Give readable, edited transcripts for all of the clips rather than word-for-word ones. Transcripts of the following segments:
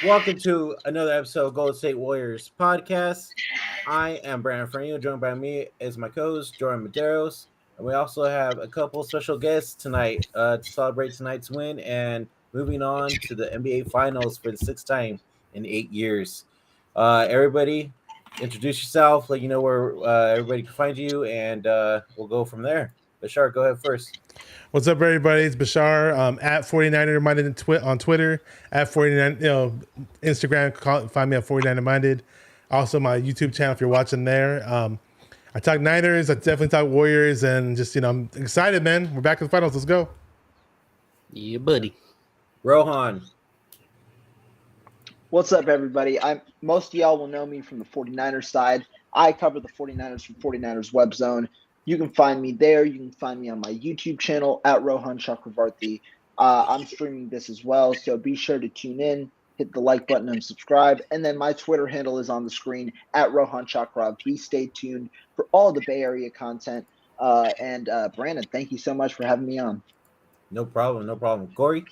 Welcome to another episode of Golden State Warriors podcast. I am Brandon Franio. Joined by me is my co-host Jordan Medeiros, and we also have a couple special guests tonight to celebrate tonight's win and moving on to the NBA Finals for the sixth time in 8 years. Everybody, introduce yourself. Let you know where everybody can find you, and we'll go from there. Bashar, go ahead first. What's up, everybody? It's Bashar at 49er Minded on Twitter, at 49, Instagram. Find me at 49er Minded. Also, my YouTube channel if you're watching there. I talk Niners. I definitely talk Warriors, and just I'm excited, man. We're back in the finals. Let's go. Yeah, buddy. Rohan. What's up, everybody? Most of y'all will know me from the 49ers side. I cover the 49ers from 49ers Web Zone. You can find me there. You can find me on my YouTube channel at Rohan Chakravarti. I'm streaming this as well, so be sure to tune in, hit the like button, and subscribe. And then my Twitter handle is on the screen at Rohan Chakrav. Please stay tuned for all the Bay Area content. And Brandon, thank you so much for having me on. No problem. Cory?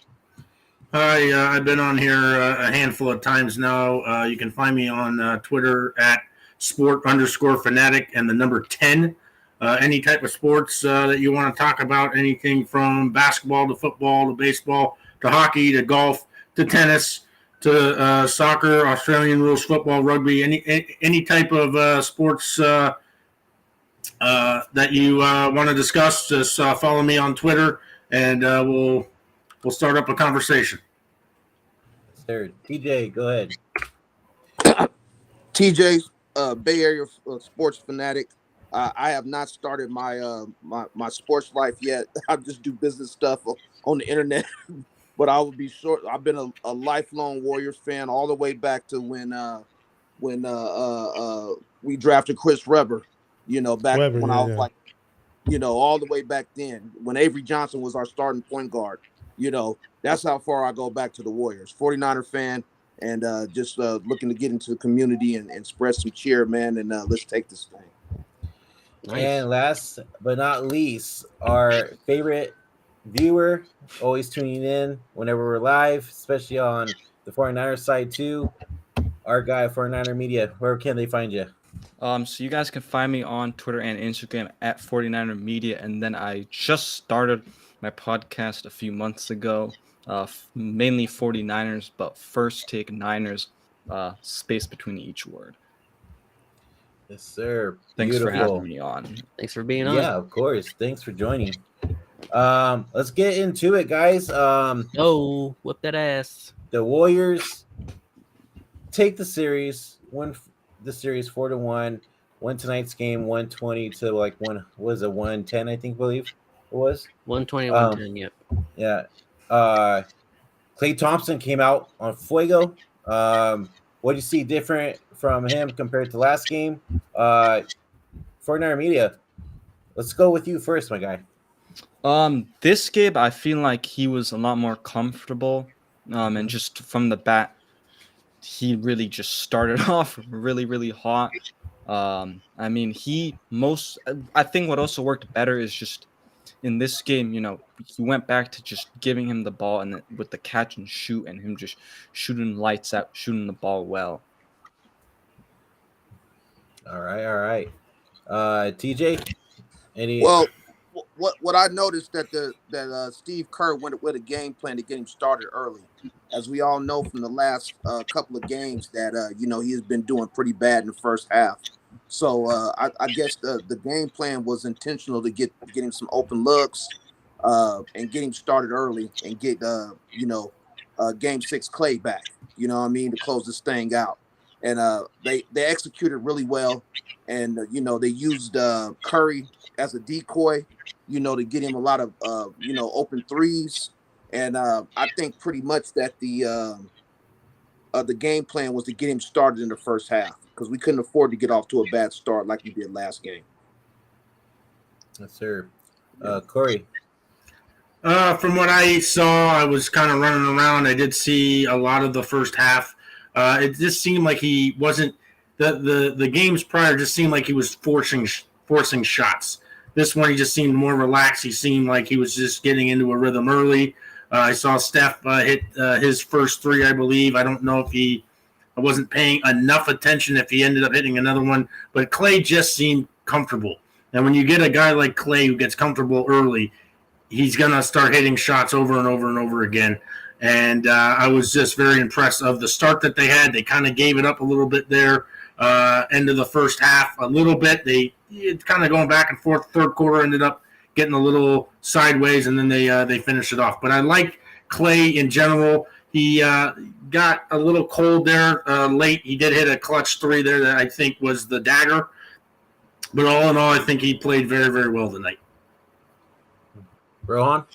Hi, I've been on here a handful of times now. You can find me on Twitter at sport_fanatic and the number 10. Any type of sports that you want to talk about, anything from basketball to football to baseball to hockey to golf to tennis to soccer, Australian rules, football, rugby, any type of sports that you want to discuss, just follow me on Twitter, and we'll start up a conversation. Sir, TJ, go ahead. TJ, Bay Area sports fanatic. I have not started my my sports life yet. I just do business stuff on the internet. But I will be short. I've been a lifelong Warriors fan all the way back to when we drafted Chris Webber. Back when I was like, all the way back then when Avery Johnson was our starting point guard. That's how far I go back to the Warriors. 49er fan, and just looking to get into the community and spread some cheer, man. And let's take this thing. Nice. And last but not least, our favorite viewer, always tuning in whenever we're live, especially on the 49er side too. Our guy, 49er Media. Where can they find you? So you guys can find me on Twitter and Instagram at 49er Media, and then I just started my podcast a few months ago, mainly 49ers, but first take Niners, space between each word. Yes, sir. Thanks Beautiful. for having me on. Thanks for being on. Yeah, of course. Thanks for joining. Let's get into it, guys. Whoop that ass. The Warriors take the series, win the series 4-1, win tonight's game 120 to 110, I believe it was. 120, 110, yep. Yeah. Klay Thompson came out on Fuego. What do you see different from him compared to last game? 49er Media, let's go with you first, my guy. This game, I feel like he was a lot more comfortable. And just from the bat, he really just started off really, really hot. I think what also worked better is just in this game, he went back to just giving him the ball and with the catch and shoot and him just shooting lights out, shooting the ball well. All right. TJ, any? Well, what I noticed that Steve Kerr went with a game plan to get him started early, as we all know from the last couple of games that he has been doing pretty bad in the first half. So I guess the game plan was intentional to get him some open looks and get him started early and get Game 6 Klay back. To close this thing out. And they executed really well, and they used Curry as a decoy, to get him a lot of open threes. And I think pretty much that the game plan was to get him started in the first half because we couldn't afford to get off to a bad start like we did last game. Yes, sir. Cory. From what I saw, I was kind of running around. I did see a lot of the first half. It just seemed like he wasn't the games prior. Just seemed like he was forcing shots. This one, he just seemed more relaxed. He seemed like he was just getting into a rhythm early. I saw Steph hit his first three, I believe. I don't know if I wasn't paying enough attention if he ended up hitting another one, but Klay just seemed comfortable. And when you get a guy like Klay who gets comfortable early, he's going to start hitting shots over and over and over again. And I was just very impressed of the start that they had. They kind of gave it up a little bit there, end of the first half a little bit. It's kind of going back and forth. Third quarter ended up getting a little sideways, and then they finished it off. But I like Klay in general. He got a little cold there late. He did hit a clutch three there that I think was the dagger. But all in all, I think he played very, very well tonight. Rohan?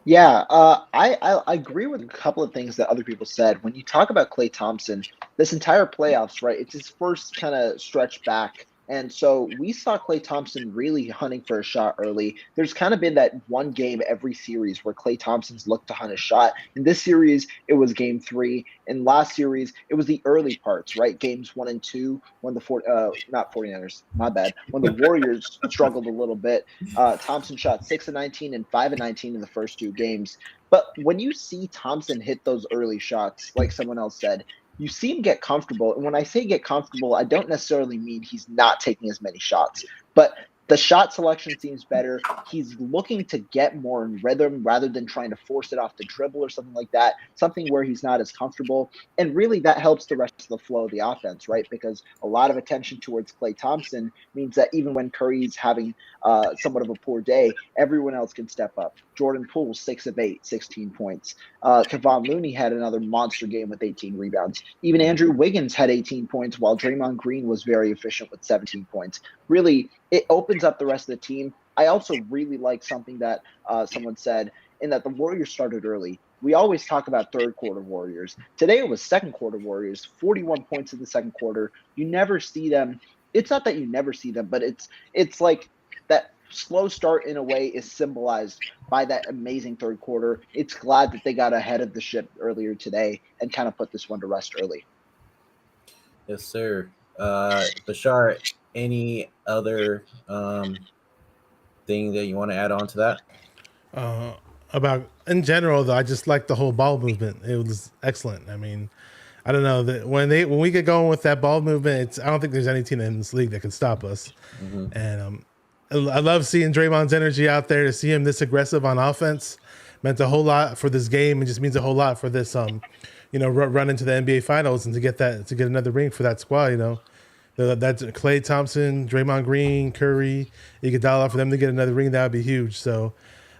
Yeah, I agree with a couple of things that other people said. When you talk about Klay Thompson, this entire playoffs, right, it's his first kind of stretch back. And so we saw Klay Thompson really hunting for a shot early. There's kind of been that one game every series where Klay Thompson's looked to hunt a shot. In this series, it was game 3. In last series, it was the early parts, right? Games 1 and 2, when the not 49ers, my bad. When the Warriors struggled a little bit, Thompson shot 6 of 19 and 5 of 19 in the first 2 games. But when you see Thompson hit those early shots, like someone else said, you see him get comfortable. And when I say get comfortable, I don't necessarily mean he's not taking as many shots, but the shot selection seems better. He's looking to get more in rhythm rather than trying to force it off the dribble or something like that, something where he's not as comfortable. And really that helps the rest of the flow of the offense, right? Because a lot of attention towards Klay Thompson means that even when Curry's having somewhat of a poor day, everyone else can step up. Jordan Poole, 6 of 8, 16 points. Kevon Looney had another monster game with 18 rebounds. Even Andrew Wiggins had 18 points, while Draymond Green was very efficient with 17 points. Really, it opens up the rest of the team. I also really like something that someone said, in that the Warriors started early. We always talk about third quarter Warriors. Today it was second quarter Warriors, 41 points in the second quarter. You never see them. It's not that you never see them, but it's like that slow start in a way is symbolized by that amazing third quarter. It's glad that they got ahead of the ship earlier today and kind of put this one to rest early. Yes, sir. Bashar, any other thing that you want to add on to that? About in general, though, I just like the whole ball movement. It was excellent. I mean, I don't know that when we get going with that ball movement, I don't think there's any team in this league that can stop us. Mm-hmm. And I love seeing Draymond's energy out there. To see him this aggressive on offense meant a whole lot for this game. It just means a whole lot for this, run into the NBA Finals and to get another ring for that squad. That's Klay Thompson, Draymond Green, Curry, Iguodala. For them to get another ring, that would be huge. So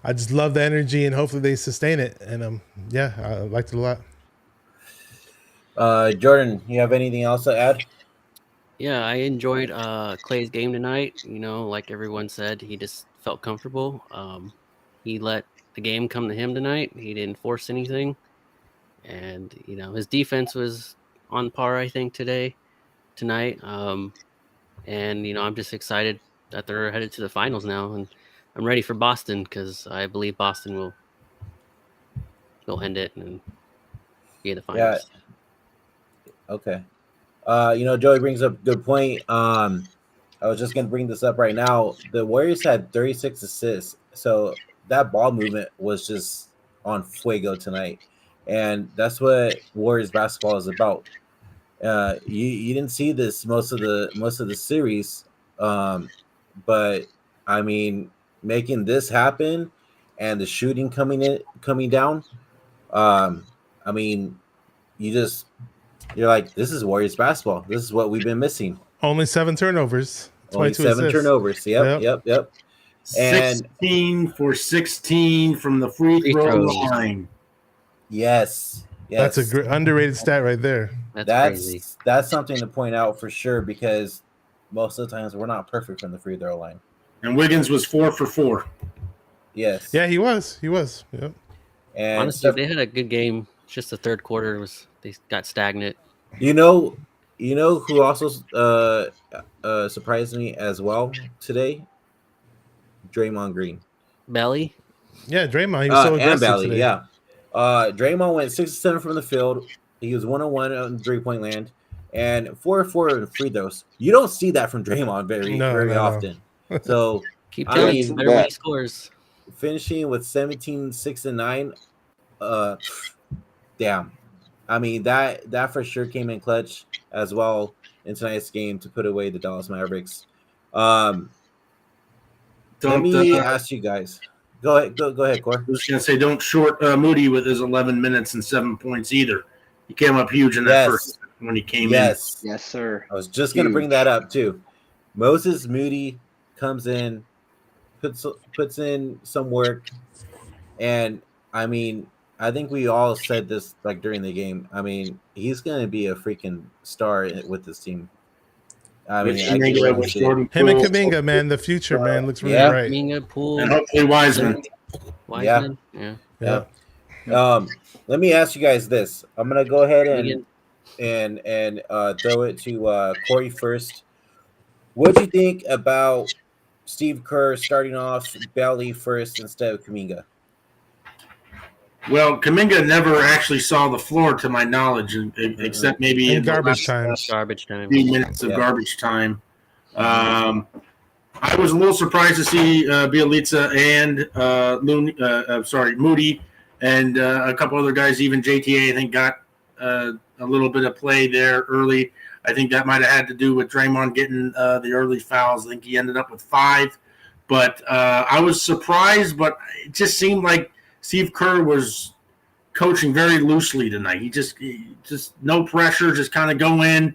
I just love the energy, and hopefully they sustain it. And I liked it a lot. Jordan, you have anything else to add? Yeah, I enjoyed Klay's game tonight. Like everyone said, he just felt comfortable. He let the game come to him tonight. He didn't force anything. And, his defense was on par, I think, tonight. And, I'm just excited that they're headed to the finals now. And I'm ready for Boston because I believe Boston will end it and be in the finals. Yeah. Okay. Joey brings up a good point. I was just going to bring this up right now. The Warriors had 36 assists. So that ball movement was just on fuego tonight. And that's what Warriors basketball is about. You didn't see this most of the series. But I mean, making this happen and the shooting coming down. I mean, you're like, this is Warriors basketball. This is what we've been missing. Only 7 turnovers. Only 7 turnovers. Yep. And 16 for 16 from the free throw line. Yes. That's a underrated stat right there. That's crazy. That's something to point out for sure, because most of the times we're not perfect from the free throw line. And Wiggins was 4 for 4. Yes. Yeah, he was. Yep. And honestly, they had a good game. Just the third quarter they got stagnant. You know who also surprised me as well today? Draymond Green. Belly? Yeah, Draymond. He was so aggressive Belly, today. Yeah. Draymond went 6 of 7 from the field. He was 1-1 on 3-point land and 4 of 4 in free throws. You don't see that from Draymond very often. So keep telling you, better when he scores. finishing with 17, 6, and 9. Damn. I mean that for sure came in clutch as well in tonight's game to put away the Dallas Mavericks. Let me ask you guys. Go ahead, Cor. I was going to say, don't short Moody with his 11 minutes and 7 points either. He came up huge in that first when he came in. Yes, sir. I was just going to bring that up too. Moses Moody comes in, puts in some work, and I mean, I think we all said this like during the game. I mean, he's going to be a freaking star with this team. I mean, him and Kuminga, man, the future, man, looks really bright. Kuminga, Poole, and hopefully Wiseman. Yeah. Let me ask you guys this. I'm gonna go ahead and throw it to Cory first. What do you think about Steve Kerr starting off Bailey first instead of Kuminga? Well, Kuminga never actually saw the floor, to my knowledge, except maybe in garbage time. Garbage time. 3 minutes of garbage time. I was a little surprised to see Bielitsa and Moody and a couple other guys, even JTA, I think, got a little bit of play there early. I think that might have had to do with Draymond getting the early fouls. I think he ended up with 5. But I was surprised, but it just seemed like Steve Kerr was coaching very loosely tonight. He just no pressure, just kind of go in,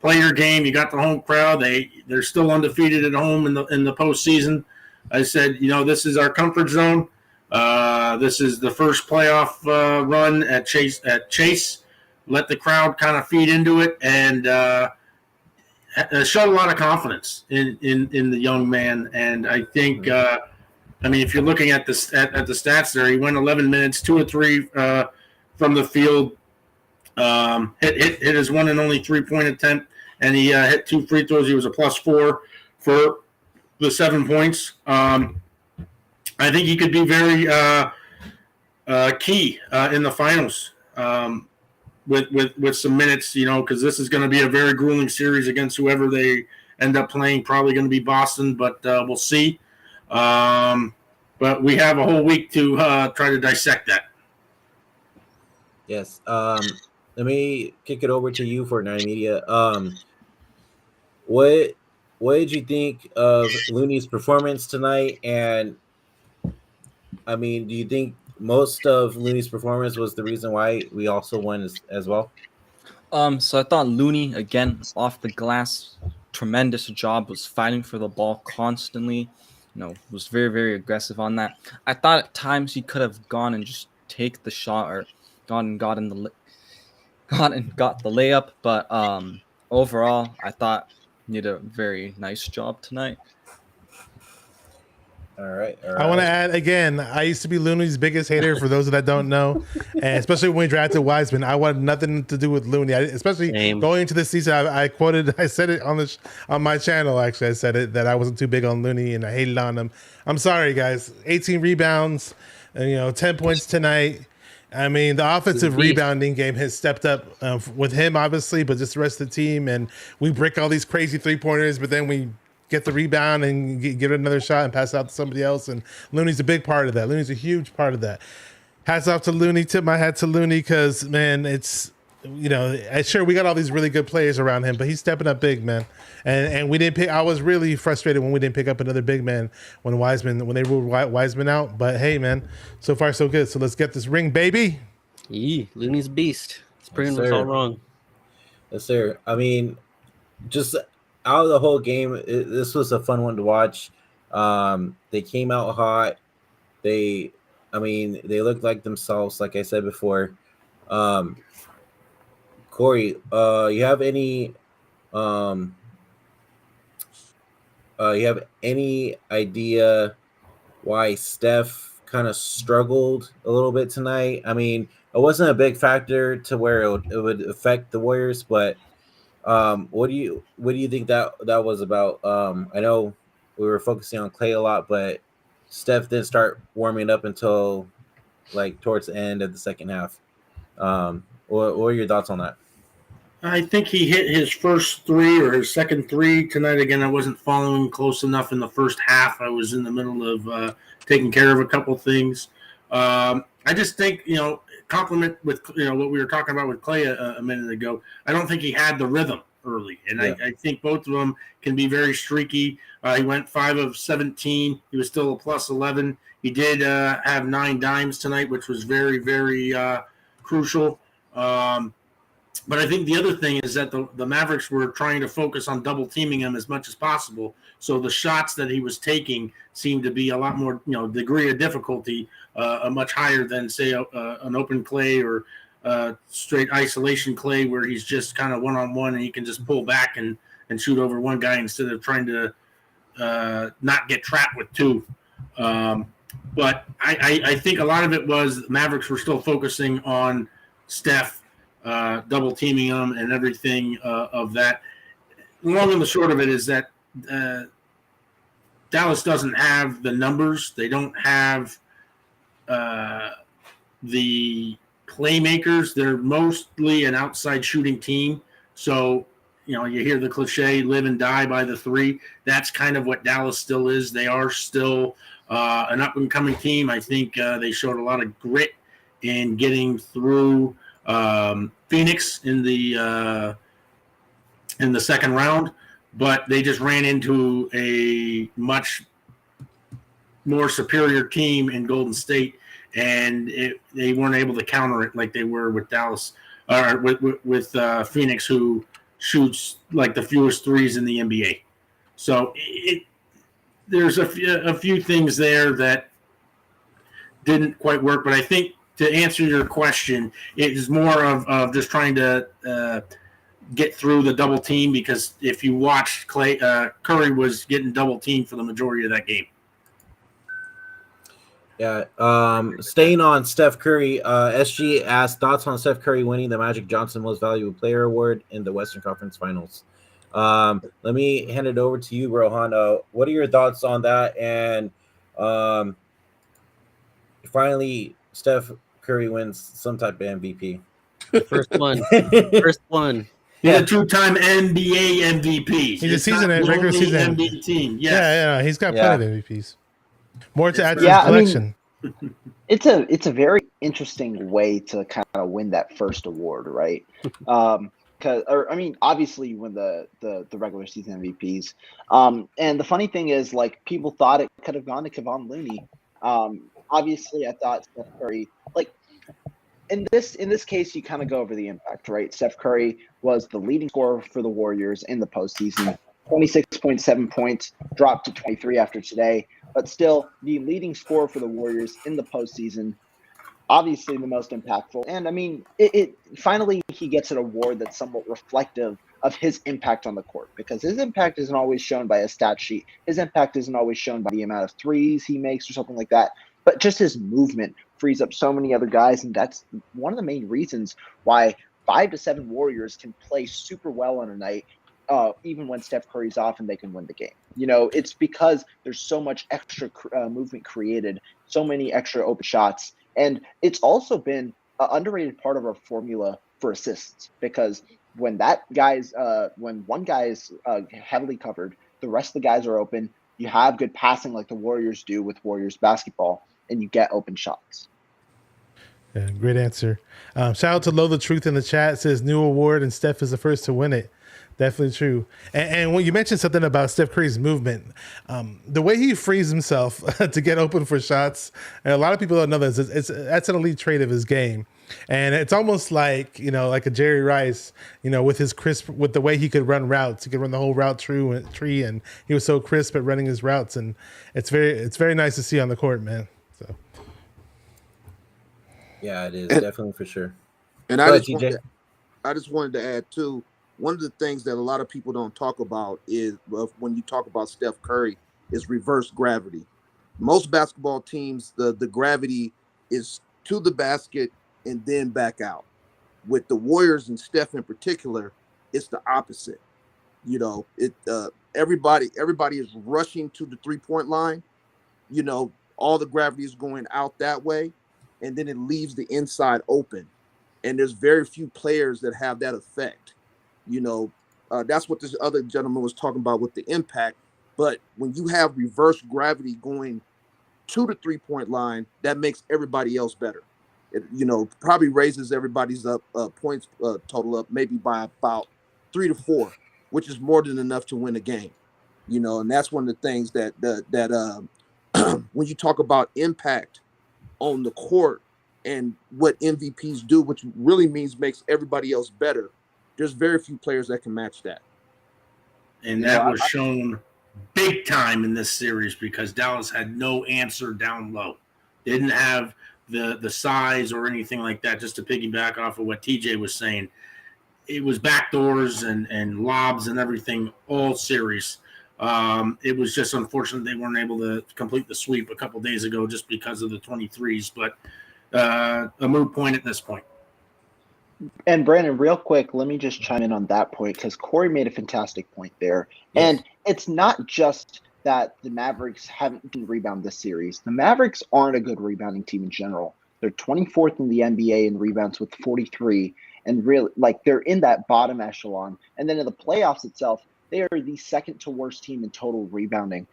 play your game. You got the home crowd. They're still undefeated at home in the postseason. I said, this is our comfort zone. This is the first playoff run at Chase. Let the crowd kind of feed into it, and showed a lot of confidence in the young man. And I think. If you're looking at the stats there, he went 11 minutes, 2 or 3 from the field, hit his one and only 3-point attempt, and he hit 2 free throws. He was a +4 for the 7 points. I think he could be very key in the finals with some minutes, because this is going to be a very grueling series against whoever they end up playing. Probably going to be Boston, but we'll see. But we have a whole week to try to dissect that. Yes. Let me kick it over to you for 9 Media. What did you think of Looney's performance tonight? And I mean, do you think most of Looney's performance was the reason why we also won as well? So I thought Looney, again, off the glass, tremendous job, was fighting for the ball constantly. Was very, very aggressive on that. I thought at times he could have gone and just take the shot or got the layup. But overall, I thought he did a very nice job tonight. All right. I want to add again, I used to be Looney's biggest hater, for those that don't know, and especially when we drafted Wiseman. I wanted nothing to do with Looney, especially going into the season. I said it on my channel. Actually, I said it that I wasn't too big on Looney and I hated on him. I'm sorry, guys. 18 rebounds, and 10 points tonight. I mean, the offensive rebounding game has stepped up with him, obviously, but just the rest of the team. And we break all these crazy 3-pointers, but then we get the rebound and get another shot and pass it out to somebody else. And Looney's a big part of that. Looney's a huge part of that. Hats off to Looney. Tip my hat to Looney because, man, it's, sure, we got all these really good players around him, but he's stepping up big, man. And we didn't pick. I was really frustrated when we didn't pick up another big man when they ruled Wiseman out. But hey, man, so far so good. So let's get this ring, baby. Looney's beast. It's proving us all wrong. Yes, sir. I mean, just out of the whole game, this was a fun one to watch. They came out hot. They looked like themselves, like I said before. Cory, you have any idea why Steph kind of struggled a little bit tonight? I mean, it wasn't a big factor to where it would affect the Warriors, but what do you think that was about? I know we were focusing on Klay a lot, but Steph didn't start warming up until like towards the end of the second half. What are your thoughts on that? I think he hit his first three or his second three tonight. Again, I wasn't following close enough in the first half. I was in the middle of taking care of a couple things. I just think, compliment with what we were talking about with Clay a minute ago. I don't think he had the rhythm early, and Yeah. I think both of them can be very streaky. He went 5 of 17. He was still a plus 11. He did have 9 dimes tonight, which was very, very crucial. But I think the other thing is that the Mavericks were trying to focus on double teaming him as much as possible. So the shots that he was taking seemed to be a lot more, degree of difficulty, a much higher than, say, an open Clay or straight isolation Clay, where he's just kind of one-on-one and he can just pull back and shoot over one guy instead of trying to not get trapped with two. But I think a lot of it was Mavericks were still focusing on Steph, double teaming him and everything of that. Long and the short of it is that Dallas doesn't have the numbers. They don't have the playmakers. They're mostly an outside shooting team. So, you hear the cliche, live and die by the three. That's kind of what Dallas still is. They are still an up-and-coming team. I think they showed a lot of grit in getting through Phoenix in the second round, but they just ran into a much more superior team in Golden State, and they weren't able to counter it like they were with Dallas or with Phoenix, who shoots like the fewest threes in the NBA. So there's a few things there that didn't quite work, but I think, to answer your question, it is more of just trying to get through the double team, because if you watched Curry was getting double teamed for the majority of that game. Yeah. Staying on Steph Curry, SG asked thoughts on Steph Curry winning the Magic Johnson Most Valuable Player Award in the Western Conference Finals. Let me hand it over to you, Rohan. What are your thoughts on that? And finally, Steph Curry wins some type of MVP. First one. He's a 2-time NBA MVP. He's a regular season MVP team. Yes. Yeah, he's got plenty of MVPs. More to add to his Yeah, I mean, collection. It's a very interesting way to kind of win that first award, right? Obviously you win the regular season MVPs. And the funny thing is, like, people thought it could have gone to Kevon Looney. Obviously, I thought Steph Curry, like, in this case, you kind of go over the impact, right? Steph Curry was the leading scorer for the Warriors in the postseason. 26.7 points, dropped to 23 after today, but still the leading scorer for the Warriors in the postseason. Obviously the most impactful. And I mean, it finally he gets an award that's somewhat reflective of his impact on the court, because his impact isn't always shown by a stat sheet. His impact isn't always shown by the amount of threes he makes or something like that. But just his movement frees up so many other guys, and that's one of the main reasons why 5 to 7 Warriors can play super well on a night, even when Steph Curry's off, and they can win the game. It's because there's so much extra movement created, so many extra open shots, and it's also been an underrated part of our formula for assists, because when one guy is heavily covered, the rest of the guys are open. You have good passing like the Warriors do with Warriors basketball, and you get open shots. Yeah, great answer. Shout out to Lo the Truth in the chat. Says new award and Steph is the first to win it. Definitely true. And when you mentioned something about Steph Curry's movement, the way he frees himself to get open for shots, and a lot of people don't know this, that's an elite trait of his game. And it's almost like, like a Jerry Rice, with his crisp, with the way he could run routes. He could run the whole route tree, and he was so crisp at running his routes. And it's very nice to see on the court, man. So. Yeah, it is definitely for sure. And I just wanted to add too, one of the things that a lot of people don't talk about is when you talk about Steph Curry is reverse gravity. Most basketball teams, the gravity is to the basket and then back out. With the Warriors and Steph in particular, it's the opposite. Everybody is rushing to the 3-point line. All the gravity is going out that way, and then it leaves the inside open. And there's very few players that have that effect. That's what this other gentleman was talking about with the impact. But when you have reverse gravity going to the 3-point line, that makes everybody else better. It, probably raises everybody's points total up maybe by about 3 to 4, which is more than enough to win a game. And that's one of the things that when you talk about impact on the court and what MVPs do, which really means makes everybody else better, there's very few players that can match that. And that was shown big time in this series because Dallas had no answer down low. They didn't have the size or anything like that. Just to piggyback off of what TJ was saying, it was backdoors and lobs and everything all series. It was just unfortunate they weren't able to complete the sweep a couple days ago just because of the 23s, but a moot point at this point. And Brandon, real quick, let me just chime in on that point because Cory made a fantastic point there. Yes. And it's not just that the Mavericks haven't been rebound this series. The Mavericks aren't a good rebounding team in general. They're 24th in the NBA in rebounds with 43, and really, they're in that bottom echelon. And then in the playoffs itself, they are the second to worst team in total rebounding.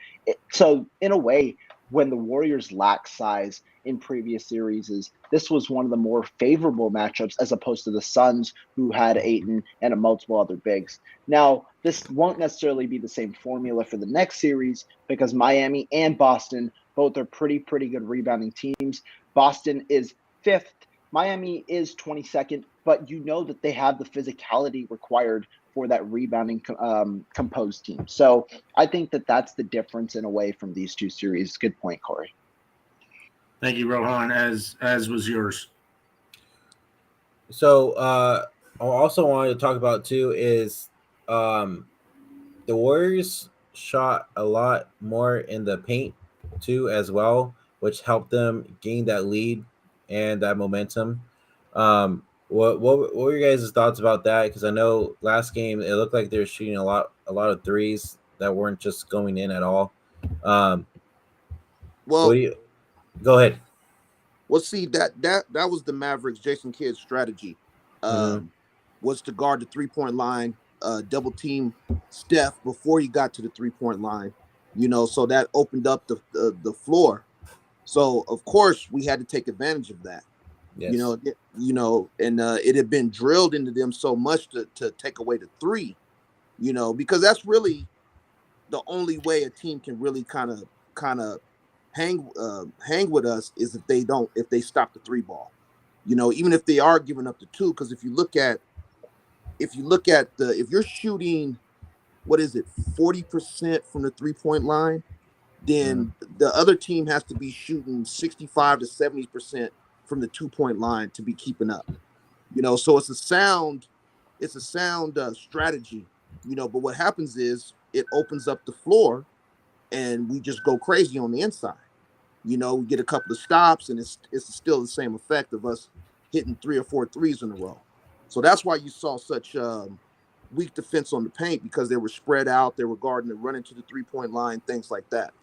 So in a way, when the Warriors lack size in previous series, this was one of the more favorable matchups as opposed to the Suns, who had Ayton and multiple other bigs. Now, this won't necessarily be the same formula for the next series because Miami and Boston both are pretty good rebounding teams. Boston is 5th. Miami is 22nd, but you know that they have the physicality required for that rebounding composed team. So I think that that's the difference in a way from these two series. Good point, Cory. Thank you, Rohan, as was yours. So I also wanted to talk about too is the Warriors shot a lot more in the paint too as well, which helped them gain that lead and that momentum. What were your guys' thoughts about that? Because I know last game it looked like they were shooting a lot of threes that weren't just going in at all. Go ahead. Well, see that was the Mavericks, Jason Kidd's strategy, was to guard the 3-point line, double team Steph before he got to the 3-point line. So that opened up the floor. So of course we had to take advantage of that. Yes. And it had been drilled into them so much to take away the 3, because that's really the only way a team can really kind of hang with us is if they stop the 3 ball, even if they are giving up the 2, because if you're shooting, 40% from the 3-point line, then the other team has to be shooting 65 to 70% from the 2-point line to be keeping up, so it's a sound strategy, but what happens is it opens up the floor and we just go crazy on the inside. We get a couple of stops and it's still the same effect of us hitting 3 or 4 threes in a row. So that's why you saw such weak defense on the paint, because they were spread out, they were guarding and running to the 3-point line, things like that.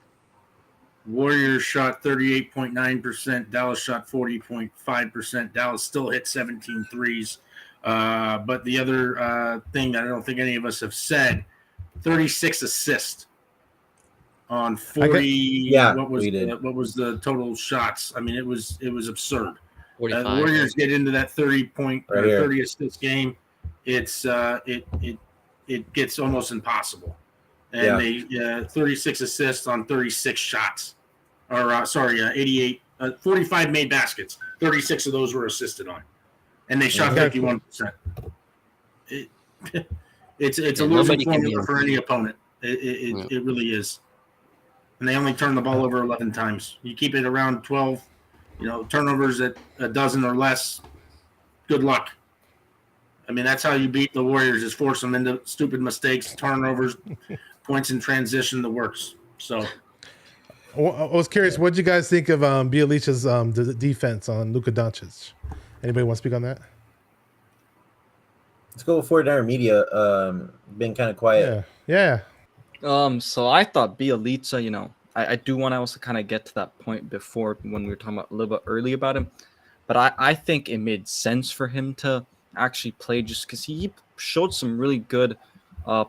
Warriors shot 38.9%. Dallas shot 40.5%. Dallas still hit 17 threes. But the other thing that I don't think any of us have said, 36 assists on 40. What was the total shots? I mean, it was absurd. The Warriors get into that 30 assist game. It's it gets almost impossible. And they 36 assists on 36 shots. 88, 45 made baskets. 36 of those were assisted on. And they shot 51%. It's a losing formula for any opponent. It really is. And they only turn the ball over 11 times. You keep it around 12, turnovers at a dozen or less, good luck. I mean, that's how you beat the Warriors, is force them into stupid mistakes, turnovers, points in transition, the works. So I was curious, what did you guys think of Bielitsa's the defense on Luka Doncic? Anybody want to speak on that? Let's go with 49er media. Been kind of quiet. Yeah. So I thought Bielitsa, I do want to also kind of get to that point before when we were talking about a little bit early about him, but I think it made sense for him to actually play just because he showed some really good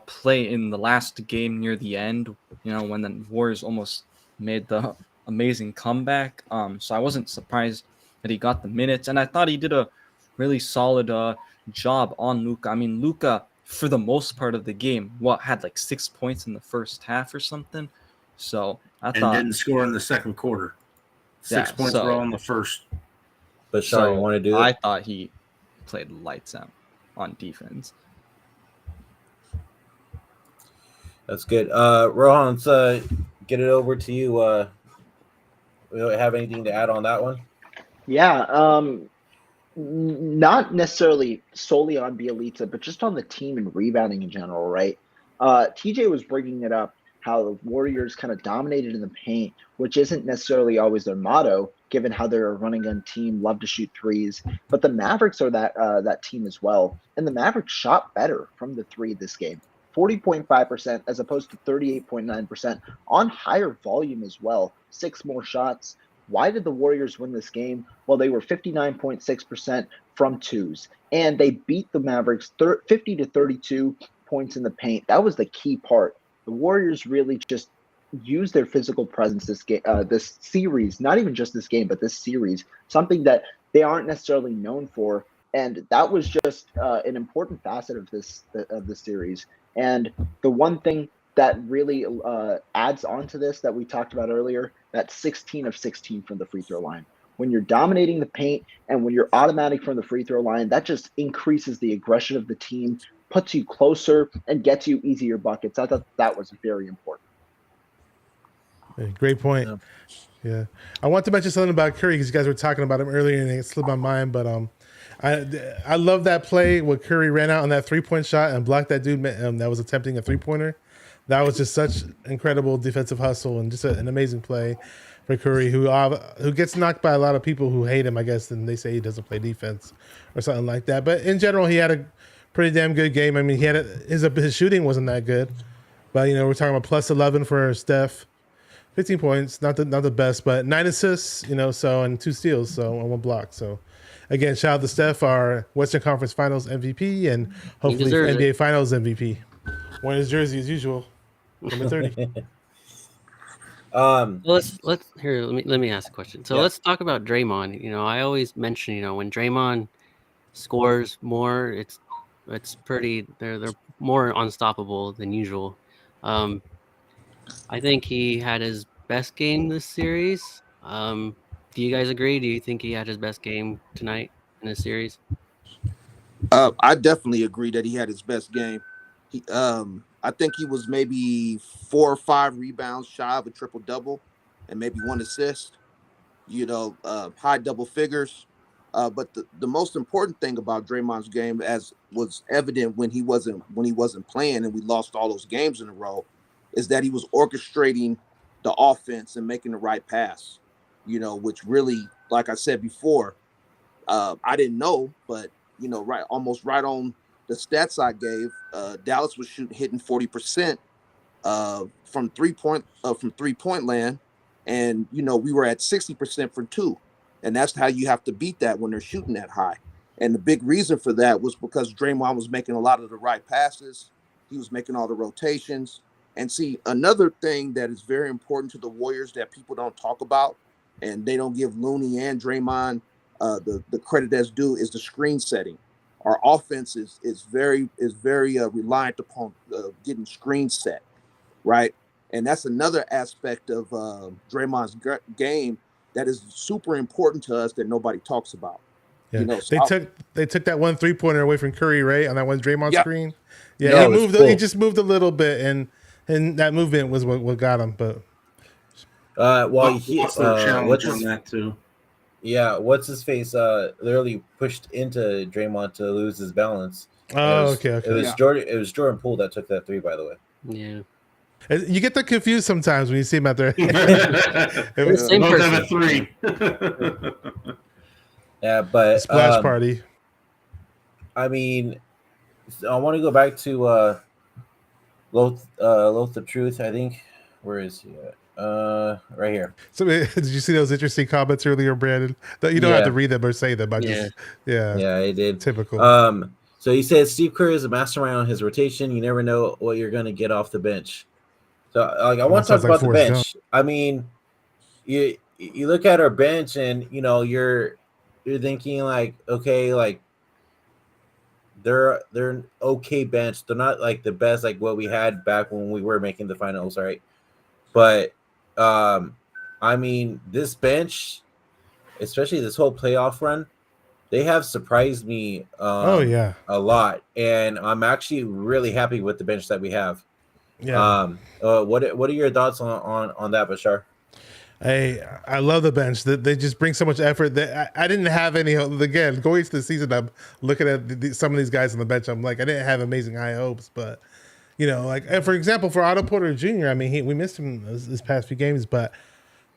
play in the last game near the end, when the Warriors almost made the amazing comeback. So I wasn't surprised that he got the minutes, and I thought he did a really solid job on Luka. I mean, Luka, for the most part of the game, had like 6 points in the first half or something. So I thought didn't score in the second quarter. 6 points were all in the first. But Sean, you want to do it? I thought he played lights out on defense. That's good. Rohan, let's get it over to you. We don't have anything to add on that one? Yeah, not necessarily solely on Bjelica, but just on the team and rebounding in general, right? TJ was bringing it up, how the Warriors kind of dominated in the paint, which isn't necessarily always their motto, given how they're a running gun team, love to shoot threes. But the Mavericks are that team as well. And the Mavericks shot better from the three this game, 40.5% as opposed to 38.9% on higher volume as well, 6 more shots. Why did the Warriors win this game? Well, they were 59.6% from twos, and they beat the Mavericks 50 to 32 points in the paint. That was the key part. The Warriors really just used their physical presence this game, this series, not even just this game, but this series, something that they aren't necessarily known for, and that was just an important facet of the series. And the one thing that really adds on to this that we talked about earlier, that 16 of 16 from the free throw line. When you're dominating the paint and when you're automatic from the free throw line, that just increases the aggression of the team, puts you closer, and gets you easier buckets. I thought that was very important. Hey, great point. Yeah. I want to mention something about Curry because you guys were talking about him earlier and it slipped my mind, but I love that play where Curry ran out on that 3-point shot and blocked that dude that was attempting a 3-pointer. That was just such incredible defensive hustle and just an amazing play for Curry, who gets knocked by a lot of people who hate him, I guess, and they say he doesn't play defense or something like that. But in general, he had a pretty damn good game. I mean, his shooting wasn't that good, but we're talking about plus 11 for Steph, 15 points, not the best, but 9 assists, so and 2 steals, so on 1 block. So again, shout out to Steph, our Western Conference Finals MVP, and hopefully NBA Finals MVP. Wearing his jersey as usual. Number 30. Let me ask a question. So let's talk about Draymond. I always mention, when Draymond scores more, it's pretty. They're more unstoppable than usual. I think he had his best game this series. Do you guys agree? Do you think he had his best game tonight in this series? I definitely agree that he had his best game. I think he was maybe 4 or 5 rebounds shy of a triple-double and maybe 1 assist, high double figures. But the most important thing about Draymond's game, as was evident when he wasn't playing and we lost all those games in a row, is that he was orchestrating the offense and making the right pass, which really, like I said before, I didn't know, but, almost right on the stats I gave, Dallas was hitting 40% from three-point land, and we were at 60% from 2, and that's how you have to beat that when they're shooting that high. And the big reason for that was because Draymond was making a lot of the right passes, he was making all the rotations. And see, another thing that is very important to the Warriors that people don't talk about, and they don't give Looney and Draymond the credit that's due, is the screen setting. Our offense is very reliant upon getting screen set, right? And that's another aspect of Draymond's game that is super important to us that nobody talks about. Yeah. They took that 1 3-pointer away from Curry, right, on that one Draymond screen. Yeah, no, he just moved a little bit, and that movement was what got him. But challenge on that too. Yeah, what's his face? Literally pushed into Draymond to lose his balance. Okay. It was Jordan. It was Jordan Poole that took that 3, by the way. Yeah. You get that confused sometimes when you see him out there. Same person. Have a 3. Yeah, but splash party. I mean, I want to go back to Loath of Truth. I think. Where is he at? Right here. So, did you see those interesting comments earlier, Brandon? You don't have to read them or say them. Yeah, I did. Typical. So So he said Steve Kerr is a mastermind on his rotation. You never know what you're going to get off the bench. So like I want to talk about the bench. I mean, you look at our bench and you're thinking like, okay, like they're an okay bench. They're not like the best like what we had back when we were making the finals, right? But I mean, this bench, especially this whole playoff run, they have surprised me a lot, and I'm actually really happy with the bench that we have. Yeah. What are your thoughts on that, Bashar? I love the bench. They just bring so much effort. That I didn't have any. Again, going into the season, I'm looking at some of these guys on the bench. I'm like, I didn't have amazing high hopes, but like for example, for Otto Porter Jr., I mean, we missed him this past few games, but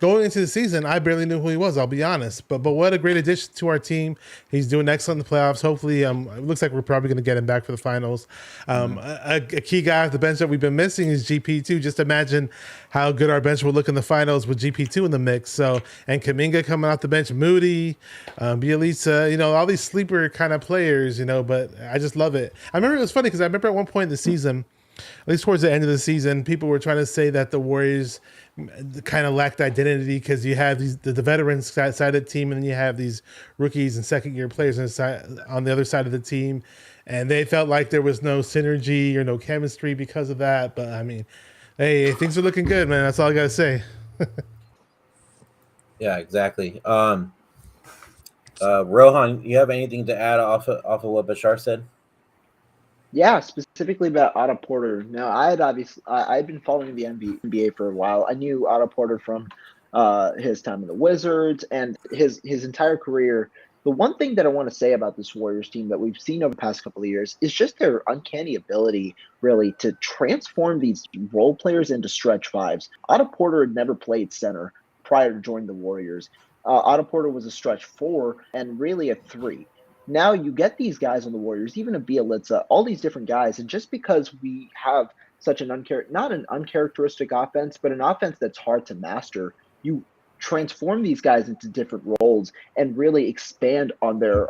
going into the season, I barely knew who he was. I'll be honest, but what a great addition to our team. He's doing excellent in the playoffs. Hopefully, it looks like we're probably going to get him back for the finals. A key guy off the bench that we've been missing is GP2. Just imagine how good our bench will look in the finals with GP2 in the mix. So, and Kuminga coming off the bench, Moody, Bielitsa, all these sleeper kind of players, but I just love it. I remember it was funny because I remember at one point in the season, at least towards the end of the season, people were trying to say that the Warriors kind of lacked identity because you have the veterans side of the team, and then you have these rookies and second-year players on the other side of the team, and they felt like there was no synergy or no chemistry because of that. But I mean, hey, things are looking good, man. That's all I gotta say. Yeah, exactly. Rohan, you have anything to add off of what Bashar said? Yeah, specifically about Otto Porter. Now, I'd been following the NBA for a while. I knew Otto Porter from his time in the Wizards and his entire career. The one thing that I want to say about this Warriors team that we've seen over the past couple of years is just their uncanny ability, really, to transform these role players into stretch fives. Otto Porter had never played center prior to joining the Warriors. Otto Porter was a stretch four and really a three. Now you get these guys on the Warriors, even a Bielitsa, all these different guys, and just because we have such not an uncharacteristic offense, but an offense that's hard to master, you transform these guys into different roles and really expand on their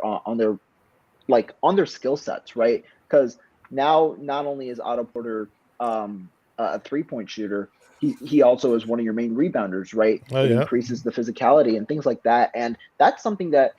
skill sets, right? Because now not only is Otto Porter a 3-point shooter, he also is one of your main rebounders, right? Oh, It yeah. increases the physicality and things like that, and that's something that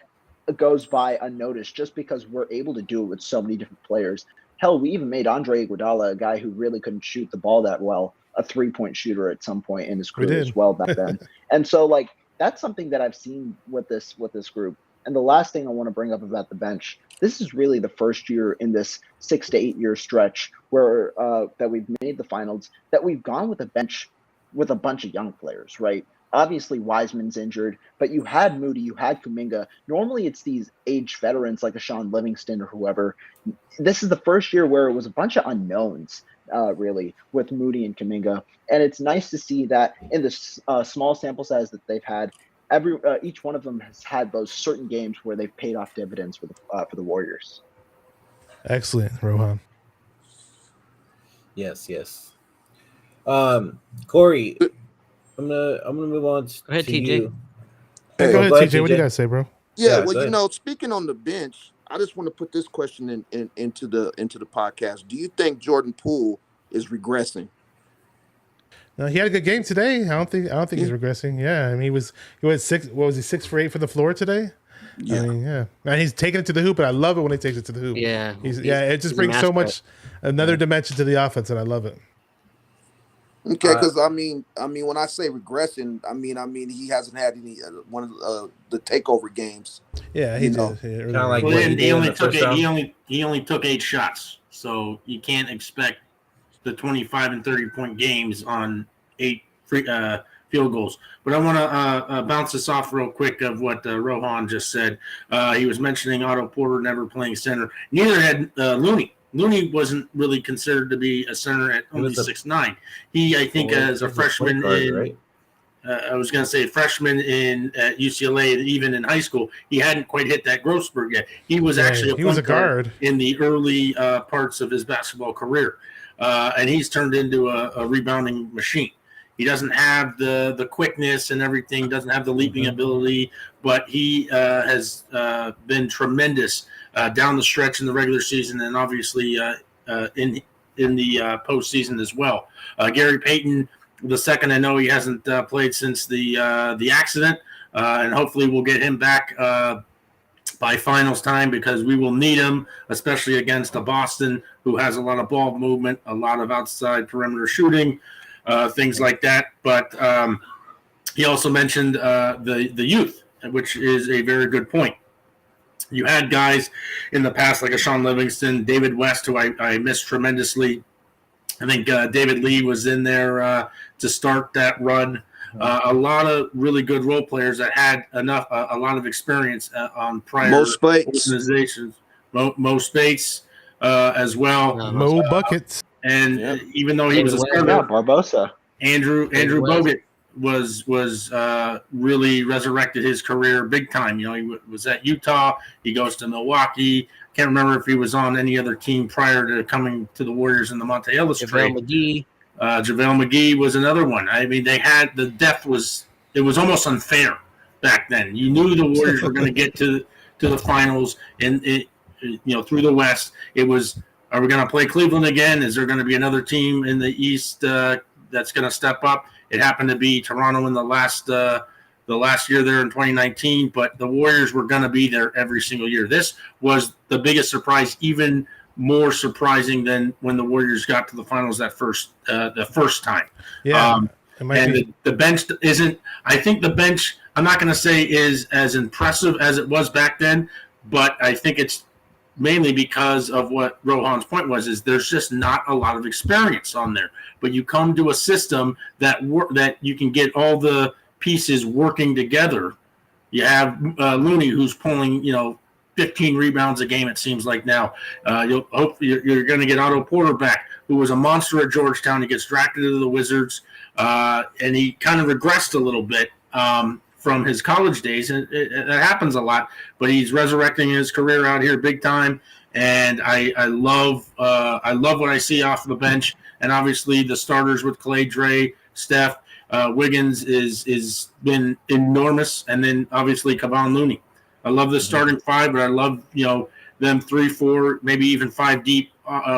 goes by unnoticed just because we're able to do it with so many different players. Hell, we even made Andre Iguodala, a guy who really couldn't shoot the ball that well, a 3-point shooter at some point in his career as well back then. And so like that's something that I've seen with this group. And the last thing I want to bring up about the bench, this is really the first year in this 6 to 8 year stretch where that we've made the finals, that we've gone with a bench with a bunch of young players, right? Obviously, Wiseman's injured, but you had Moody, you had Kuminga. Normally, it's these aged veterans like a Sean Livingston or whoever. This is the first year where it was a bunch of unknowns, really, with Moody and Kuminga. And it's nice to see that in the small sample size that they've had, each one of them has had those certain games where they've paid off dividends for the Warriors. Excellent, Rohan. Yes. Cory, I'm gonna move on to Go ahead, TJ. you. Hey, go ahead, TJ. What do you TJ. guys say, bro? Yeah, go ahead. speaking on the bench, I just want to put this question into the podcast. Do you think Jordan Poole is regressing? No, he had a good game today. I don't think he's regressing. Yeah, I mean he was 6. What was he, 6 for 8 from the floor today? Yeah. I mean, yeah. And he's taking it to the hoop, and I love it when he takes it to the hoop. Yeah, it just brings so much another dimension to the offense, and I love it. Okay, because I mean, when I say regressing, I mean he hasn't had any one of the takeover games. Yeah, he did. Kind of like Well, what he did in the took first round. he only took 8 shots, so you can't expect the 25 and 30-point games on 8 field goals. But I want to bounce this off real quick of what Rohan just said. He was mentioning Otto Porter never playing center. Neither had Looney. Looney wasn't really considered to be a center at only 6'9". He, I think, as a freshman right? I was going to say freshman at UCLA, even in high school, he hadn't quite hit that growth spurt yet. He was actually he was a guard in the early parts of his basketball career, and he's turned into a rebounding machine. He doesn't have the quickness and everything, doesn't have the leaping ability, but he has been tremendous down the stretch in the regular season and obviously in the postseason as well. Gary Payton, the second, I know he hasn't played since the accident, and hopefully we'll get him back by finals time because we will need him, especially against a Boston who has a lot of ball movement, a lot of outside perimeter shooting, things like that. But he also mentioned the youth, which is a very good point. You had guys in the past like a Sean Livingston, David West, who I missed tremendously. I think David Lee was in there to start that run. A lot of really good role players that had a lot of experience on prior organizations. Mo Spates as well. Mo Buckets. And even though he was a starter, Barbosa. Andrew Bogut was really resurrected his career big time. You know, he was at Utah. He goes to Milwaukee. Can't remember if he was on any other team prior to coming to the Warriors in the Monte Ellis trade. JaVale McGee was another one. I mean, they had the depth was almost unfair back then. You knew the Warriors were going to get to the finals and through the West. It was, are we going to play Cleveland again? Is there going to be another team in the East that's going to step up? It happened to be Toronto in the last year there in 2019, but the Warriors were going to be there every single year. This was the biggest surprise, even more surprising than when the Warriors got to the finals the first time. Yeah. And the bench isn't, I think the bench, I'm not going to say is as impressive as it was back then, but I think it's mainly because of what Rohan's point was, is there's just not a lot of experience on there. But you come to a system that you can get all the pieces working together. You have Looney, who's pulling, 15 rebounds a game, it seems like now. You're going to get Otto Porter back, who was a monster at Georgetown. He gets drafted to the Wizards, and he kind of regressed a little bit from his college days. And it happens a lot, but he's resurrecting his career out here big time. And I love what I see off the bench. And obviously the starters with Clay, Dre, Steph, Wiggins is been enormous. And then obviously Kevon Looney. I love the starting five, but I love, them 3, 4, maybe even 5 deep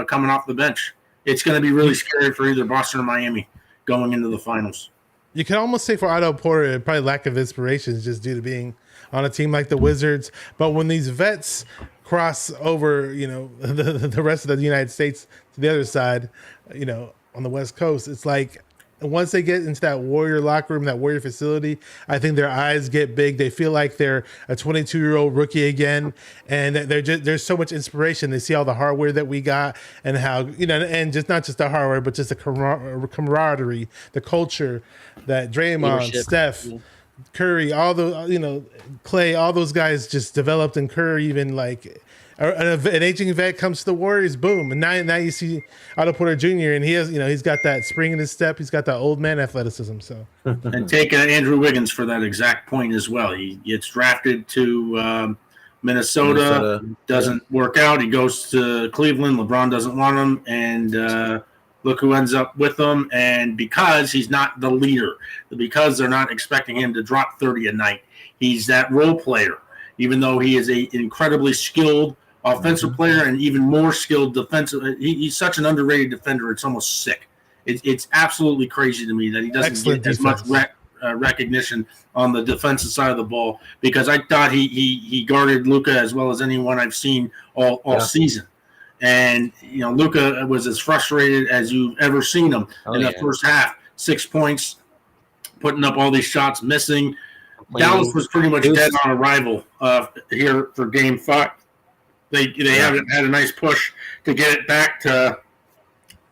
coming off the bench. It's going to be really scary for either Boston or Miami going into the finals. You can almost say for Otto Porter, probably lack of inspiration is just due to being on a team like the Wizards. But when these vets cross over, the rest of the United States to the other side, on the West Coast, it's like once they get into that Warrior locker room, that Warrior facility, I think their eyes get big. They feel like they're a 22-year-old rookie again, and there's so much inspiration. They see all the hardware that we got, and how and just not just the hardware, but just the camaraderie, the culture that Draymond, Steph, Curry, all the Clay, all those guys just developed, and Curry even like. An aging vet comes to the Warriors, boom, and now you see Otto Porter Jr. and he has he's got that spring in his step, he's got that old man athleticism. So and take Andrew Wiggins for that exact point as well. He gets drafted to Minnesota, doesn't work out. He goes to Cleveland. LeBron doesn't want him, and look who ends up with him. And because he's not the leader, because they're not expecting him to drop 30 a night, he's that role player. Even though he is an incredibly skilled offensive player and even more skilled defensive. He's such an underrated defender. It's almost sick. It's absolutely crazy to me that he doesn't get as much recognition on the defensive side of the ball, because I thought he guarded Luka as well as anyone I've seen all season. And, Luka was as frustrated as you've ever seen him in the first half. 6 points, putting up all these shots, missing. Dallas was pretty much dead on arrival here for Game 5. They had a nice push to get it back to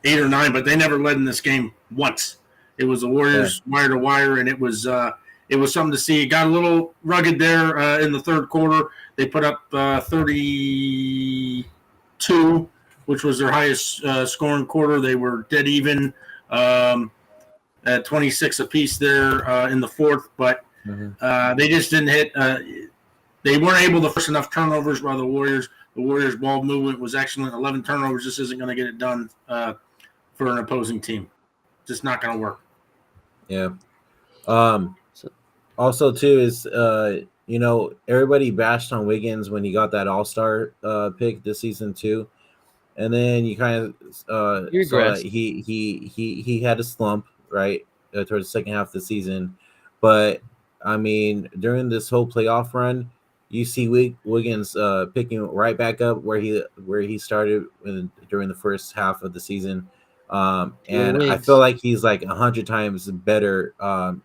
8 or 9, but they never led in this game once. It was the Warriors wire to wire, and it was something to see. It got a little rugged there in the third quarter. They put up 32, which was their highest scoring quarter. They were dead even at 26 apiece there in the fourth, but they just didn't hit. They weren't able to force enough turnovers by the Warriors. The Warriors' ball movement was excellent. 11 turnovers just isn't going to get it done for an opposing team. Just not going to work. Yeah. Um. So, Also, too, is everybody bashed on Wiggins when he got that All-Star pick this season too, and then you kind of he saw that regressed. he had a slump right towards the second half of the season, but I mean during this whole playoff run, you see Wiggins picking right back up where he started during the first half of the season. Go And I feel Wigs. like he's like 100 times better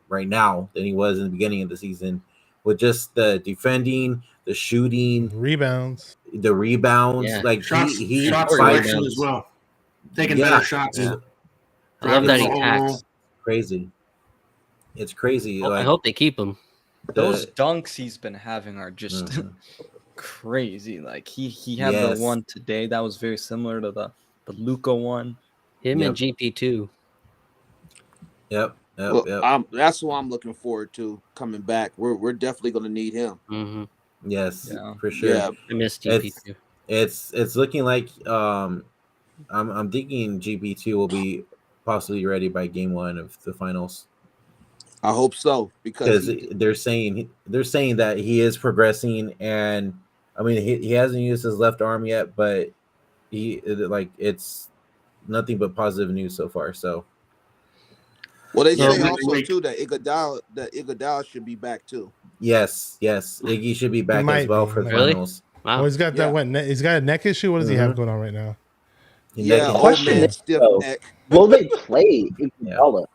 right now than he was in the beginning of the season, with just the defending, the shooting, Rebounds. the rebounds. Yeah. Like he Shot Important fights. selection as rebounds. well. Taking better Yeah, shots, he, Yeah. I love driving that to it's the he hole. attacks. crazy. It's crazy. I Like hope they keep him. Those the dunks he's been having are just mhm. crazy. Like he had the Yes. one today that was very similar to the Luca one. Him and Yep. GP2. Yep. Well, Yep. that's what I'm looking forward to coming back. We're definitely going to need him. Mm-hmm. Yes, Yeah. for sure. Yeah, I miss It's GP2. it's looking like I'm thinking GP2 will be possibly ready by game one of the finals, I hope so because because they're saying that he is progressing, and I mean he hasn't used his left arm yet, but it's nothing but positive news so far. So well they Yeah, say next also week. too that Iguodala should be back too. yes, Iggy should be back as might well be. for the Really? finals. Well, Wow. he's got Yeah. he's got a neck issue. What does he have Mhm. going on right now? Neck Yeah, and- old Question man is, stiff though, neck. will they play Yeah. Iguodala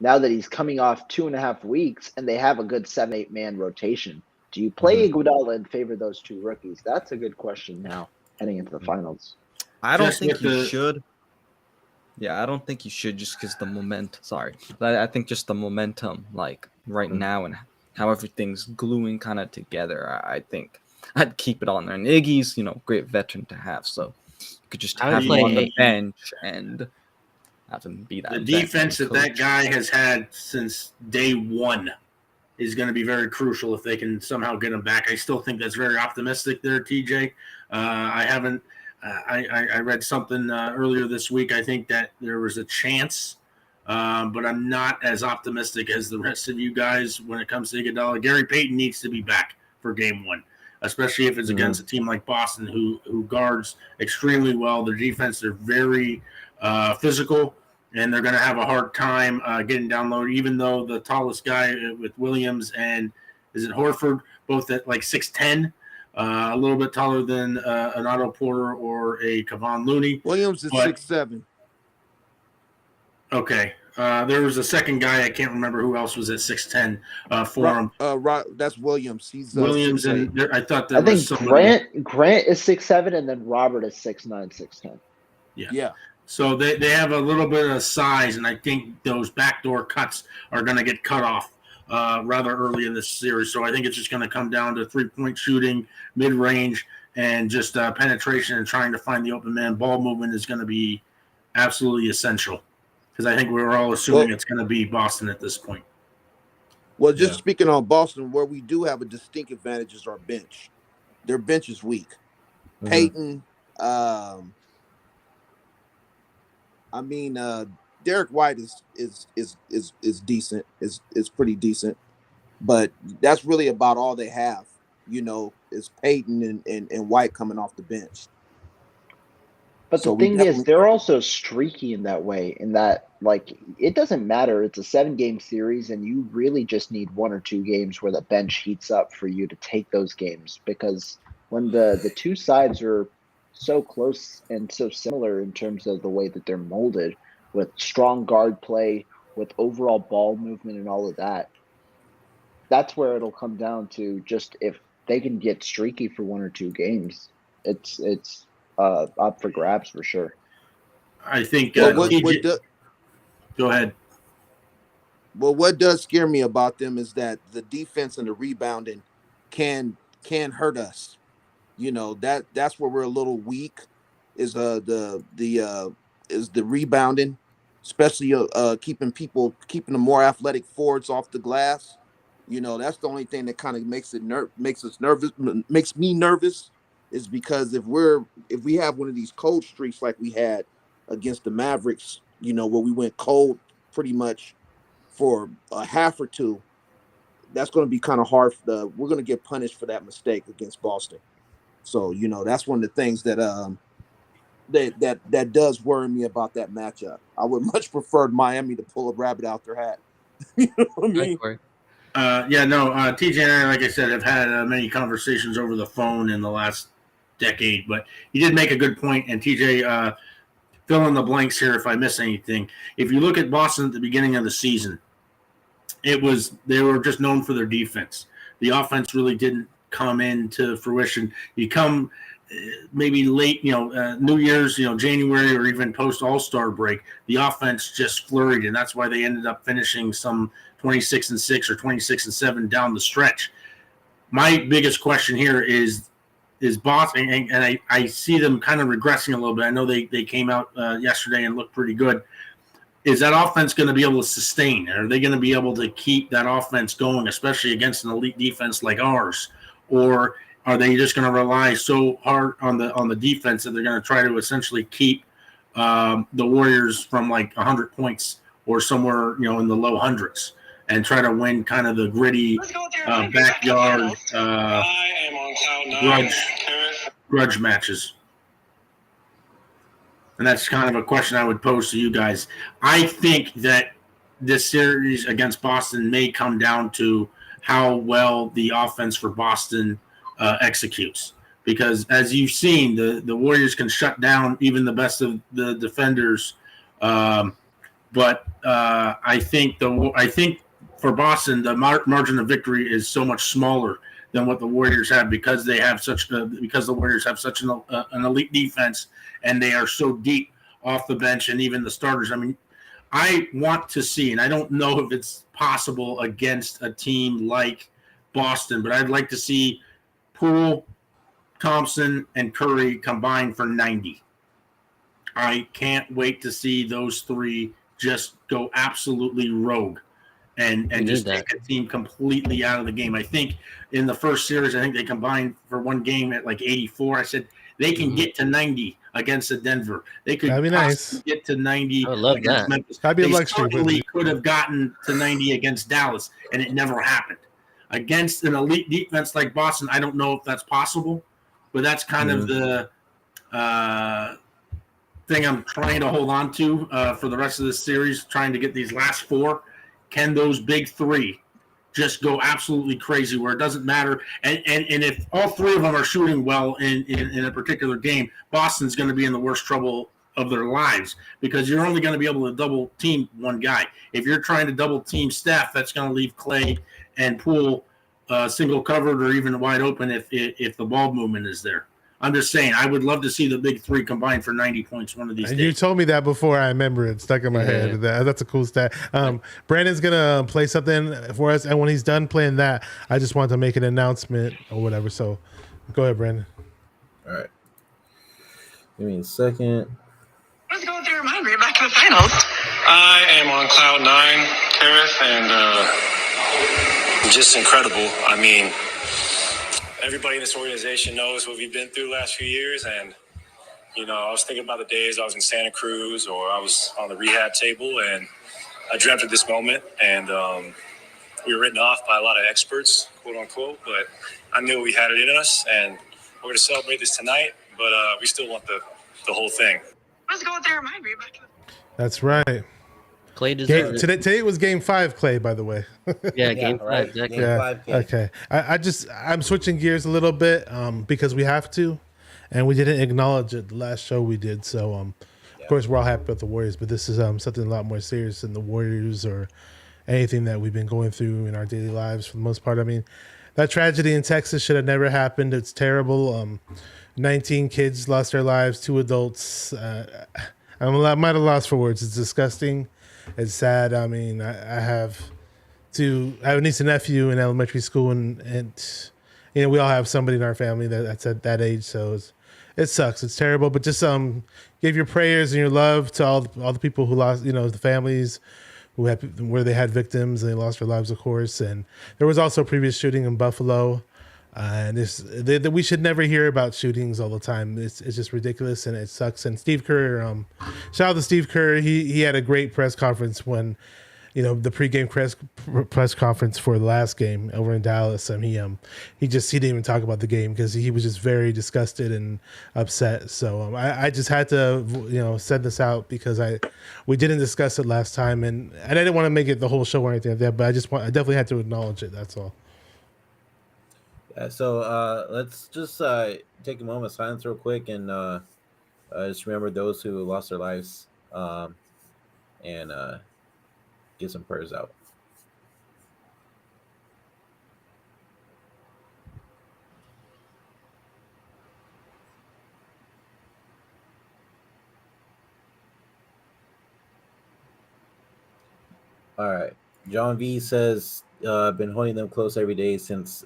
now that he's coming off 2.5 weeks and they have a good 7-8 man rotation? Do you play Iguodala and favor those two rookies? That's a good question now heading into the finals. I don't Just think with you the- should. Yeah, I don't think you should just because the moment. Sorry, but I think just the momentum, like right now, and how everything's gluing kind of together. I think I'd keep it on there. And Iggy's, great veteran to have, so you could just I would have him play on the eight. bench and have him be that. The veteran defense that coach. guy has had since day one is going to be very crucial if they can somehow get him back. I still think that's very optimistic there, TJ. I haven't. I read something earlier this week. I think that there was a chance, but I'm not as optimistic as the rest of you guys when it comes to Iguodala. Gary Payton needs to be back for game one, especially if it's against a team like Boston who guards extremely well. Their defense, they're very physical, and they're going to have a hard time getting down low, even though the tallest guy with Williams and is it Horford, both at like 6'10", a little bit taller than an Otto Porter or a Kevon Looney. Williams is But- 6'7". Okay. There was a second guy. I can't remember who else was at 6'10" for him. That's Williams. He's Williams 6'8". and I thought there I think was somebody. Grant is 6'7", and then Robert is 6'9", 6'10". Yeah. So they have a little bit of size, and I think those backdoor cuts are going to get cut off rather early in this series. So I think it's just going to come down to three-point shooting, mid-range, and just penetration and trying to find the open man. Ball movement is going to be absolutely essential because I think we're all assuming it's going to be Boston at this point. Well, just speaking on Boston, where we do have a distinct advantage is our bench. Their bench is weak. Peyton, Derek White is decent, is pretty decent, but that's really about all they have. Is Peyton and White coming off the bench. But So the we thing is, definitely- they're also streaky in that way, in that, like, it doesn't matter. It's a 7-game series, and you really just need 1 or 2 games where the bench heats up for you to take those games. Because when the two sides are so close and so similar in terms of the way that they're molded, with strong guard play, with overall ball movement and all of that, that's where it'll come down to. Just if they can get streaky for 1 or 2 games, it's up for grabs for sure. I think Well, go ahead. Well, what does scare me about them is that the defense and the rebounding can hurt us. That's where we're a little weak. Is the rebounding, especially keeping the more athletic forwards off the glass. That's the only thing that kind of makes me nervous, is because if we have one of these cold streaks like we had against the Mavericks, where we went cold pretty much for a half or two, that's going to be kind of hard. We're going to get punished for that mistake against Boston. So, you know, that's one of the things that that does worry me about that matchup. I would much prefer Miami to pull a rabbit out their hat. You know what I mean? TJ and I, like I said, have had many conversations over the phone in the last decade, but you did make a good point, and TJ, fill in the blanks here if I miss anything. If you look at Boston at the beginning of the season, they were just known for their defense. The offense really didn't come into fruition. You come maybe late, New Year's, January, or even post All-Star break, the offense just flurried, and that's why they ended up finishing some 26-6 or 26-7 down the stretch. My biggest question here is Boston, and I see them kind of regressing a little bit. I know they came out yesterday and looked pretty good. Is that offense going to be able to sustain? Are they going to be able to keep that offense going, especially against an elite defense like ours? Or are they just going to rely so hard on the defense that they're going to try to essentially keep the Warriors from like 100 points or somewhere in the low hundreds and try to win kind of the gritty backyard grudge matches? And that's kind of a question I would pose to you guys. I think that this series against Boston may come down to how well the offense for Boston executes. Because as you've seen, the Warriors can shut down even the best of the defenders. But I think for Boston, the margin of victory is so much smaller than what the Warriors have because the Warriors have such an elite defense and they are so deep off the bench and even the starters. I mean, I want to see, and I don't know if it's possible against a team like Boston, but I'd like to see Poole, Thompson, and Curry combined for 90. I can't wait to see those three just go absolutely rogue and just take a team completely out of the game. I think in the first series, they combined for one game at like 84. I said they can get to 90 against the Denver. They could get to 90 against Memphis. That'd be a luxury. Certainly could have gotten to 90 against Dallas, and it never happened. Against an elite defense like Boston, I don't know if that's possible, but that's kind of the thing I'm trying to hold on to for the rest of this series, trying to get these last four. Can those big three just go absolutely crazy where it doesn't matter? And if all three of them are shooting well in a particular game, Boston's going to be in the worst trouble of their lives because you're only going to be able to double team one guy. If you're trying to double team Steph, that's going to leave Clay and Poole single covered or even wide open if the ball movement is there. I'm just saying, I would love to see the big three combined for 90 points one of these days. You told me that before. I remember it stuck in my head. That's a cool stat. Brandon's going to play something for us, and when he's done playing that, I just want to make an announcement or whatever. So go ahead, Brandon. All right. Give me a second. Let's go with your reminder. You're back to the finals. I am on cloud 9, Kareth, and just incredible. I mean, everybody in this organization knows what we've been through the last few years. And, I was thinking about the days I was in Santa Cruz or I was on the rehab table and I dreamt of this moment. And we were written off by a lot of experts, quote unquote, but I knew we had it in us and we're going to celebrate this tonight, but we still want the whole thing. Let's go with their reminder. That's right. Clay deserves it. Today was game 5, Clay, by the way. Game 5. Exactly. Game 5. Okay. I'm switching gears a little bit because we have to, and we didn't acknowledge it the last show we did. So, of course, we're all happy about the Warriors, but this is something a lot more serious than the Warriors or anything that we've been going through in our daily lives for the most part. I mean, that tragedy in Texas should have never happened. It's terrible. 19 kids lost their lives, 2 adults. I might have lost for words. It's disgusting. It's sad. I mean, I have a niece and nephew in elementary school, and we all have somebody in our family that's at that age. So it sucks. It's terrible. But just give your prayers and your love to all the people who lost, the families where they had victims and they lost their lives, of course. And there was also a previous shooting in Buffalo. And we should never hear about shootings all the time. It's just ridiculous and it sucks. And Steve Kerr, shout out to Steve Kerr. He had a great press conference when the pregame press conference for the last game over in Dallas, and he didn't even talk about the game because he was just very disgusted and upset. So I just had to send this out because we didn't discuss it last time, and I didn't want to make it the whole show or anything like that, but I definitely had to acknowledge it. That's all. Yeah, so let's just take a moment of silence real quick and just remember those who lost their lives, and get some prayers out. All right. John V says, been holding them close every day since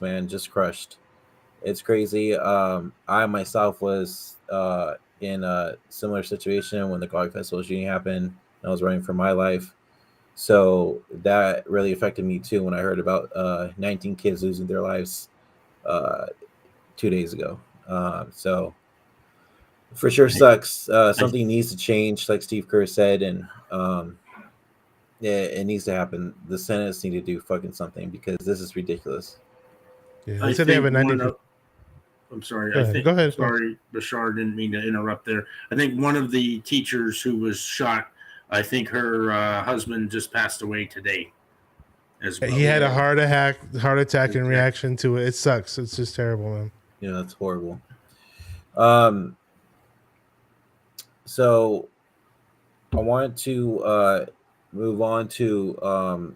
man, just crushed. It's crazy. I myself was in a similar situation when the Garlic Festival shooting happened. I was running for my life. So that really affected me too when I heard about 19 kids losing their lives 2 days ago. So for sure sucks. Something needs to change, like Steve Kerr said, and it needs to happen. The Senate's need to do fucking something because this is ridiculous. Yeah, they said they have a 90. I'm sorry. Go ahead. Sorry, Bashar, didn't mean to interrupt there. I think one of the teachers who was shot, I think her husband just passed away today. As well. He had a heart attack in reaction to it. It sucks. It's just terrible, man. Yeah, that's horrible. So I wanted to move on to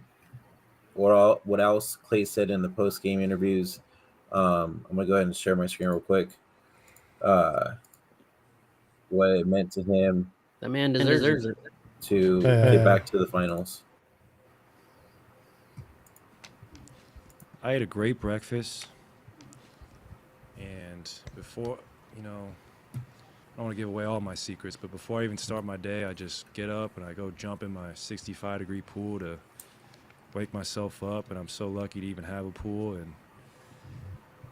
what else Clay said in the post-game interviews. I'm gonna go ahead and share my screen real quick. What it meant to him. That man deserves it to get back to the finals. I ate a great breakfast, and before, I don't want to give away all my secrets, but before I even start my day, I just get up and I go jump in my 65-degree pool to wake myself up, and I'm so lucky to even have a pool. And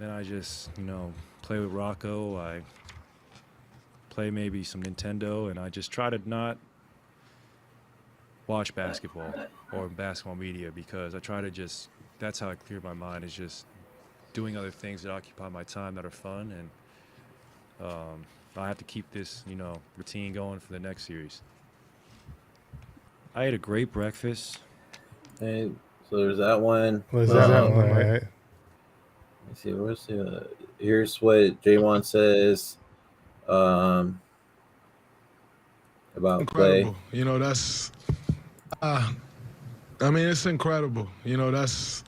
then I just, play with Rocco. I play maybe some Nintendo, and I just try to not watch basketball or basketball media because I try to that's how I clear my mind, is just doing other things that occupy my time that are fun. And I have to keep this, routine going for the next series. I ate a great breakfast. Okay, so there's that one. Right? Let's see. Here's what Draymond says about incredible. Clay. That's. It's incredible. That's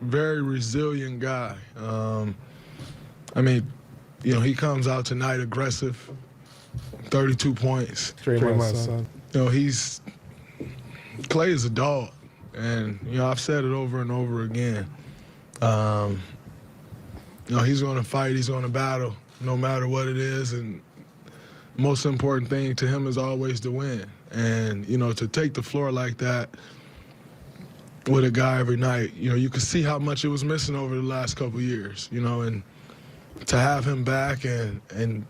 very resilient guy. He comes out tonight aggressive, 32 points. Draymond's son. Clay is a dog, and I've said it over and over again. He's going to fight. He's going to battle, no matter what it is. And most important thing to him is always to win. And to take the floor like that with a guy every night, you can see how much it was missing over the last couple of years. And to have him back and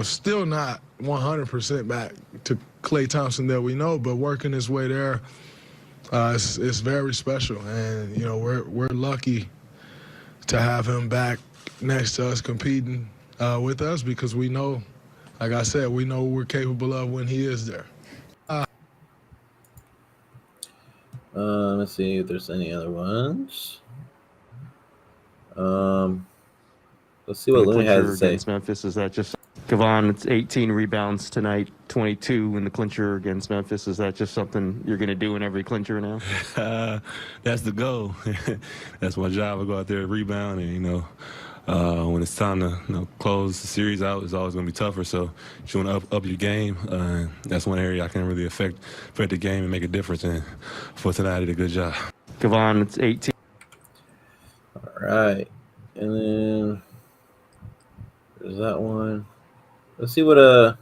still not 100% back to Klay Thompson that we know, but working his way there, it's very special. And we're lucky to have him back next to us competing with us because we know, like I said, we know what we're capable of when he is there. Let's see if there's any other ones. Let's see what Looney has to say. Against Memphis, is that just Kevon? It's 18 rebounds tonight, 22 in the clincher against Memphis. Is that just something you're going to do in every clincher now? That's the goal. That's my job. I go out there and rebound, and when it's time to close the series out, it's always going to be tougher. So you want to up your game. That's one area I can really affect the game and make a difference. And for tonight, I did a good job. Kevon, it's 18. All right, and then there's that one. Let's see what